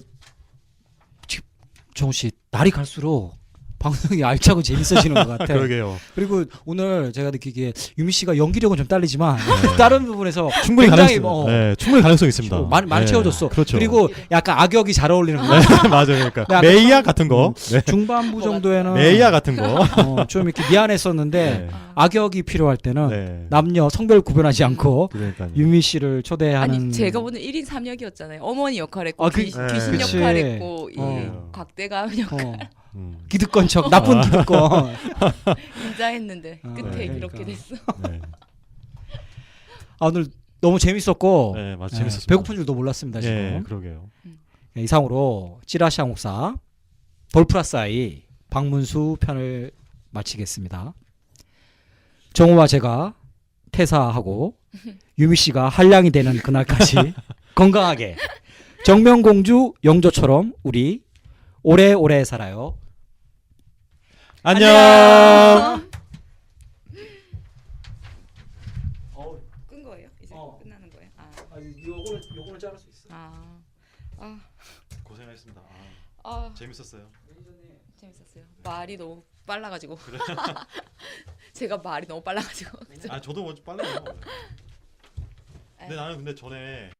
정우 씨 날이 갈수록 방송이 알차고 재밌어지는 것 같아요. 그러게요. 그리고 오늘 제가 느끼기에 유미 씨가 연기력은 좀 딸리지만 다른 부분에서 충분히 굉장히 가능성, 네, 충분히 가능성 있습니다. 많이 네, 채워줬어. 그렇죠. 그리고 약간 악역이 잘 어울리는 거. 맞아요. 그러니까 네, 메이야 같은 거, 네. 중반부 정도에는 메이야 같은 거. 좀 이렇게 미안했었는데 네. 악역이 필요할 때는 네. 남녀 성별 구분하지 않고 그러니까요. 유미 씨를 초대하는. 아니 제가 보는 1인 3역이었잖아요. 어머니 역할했고 아, 그- 귀신 네. 그치. 역할했고 이 어. 곽대감 역할 기득권 척 나쁜 기득권. 인자했는데 아, 끝에 네, 이렇게 그러니까. 됐어. 네. 아, 오늘 너무 재밌었고 네, 맞아 네, 재밌었습니다. 배고픈 줄도 몰랐습니다 지금. 예, 그러게요. 네, 이상으로 찌라시 항목사 돌플러스아이 박문수 편을 마치겠습니다. 정우와 제가 퇴사하고 유미 씨가 한량이 되는 그날까지 건강하게 정명공주 영조처럼 우리 오래오래 살아요. 안녕. 끈 거예요? 이제 끝나는 거예요? 요거는 자를 수 있어. 고생하셨습니다. 재밌었어요. 재밌었어요. 말이 너무 빨라가지고. 제가 말이 너무 빨라가지고. 저도 뭐 빨라요. 근데 나는 전에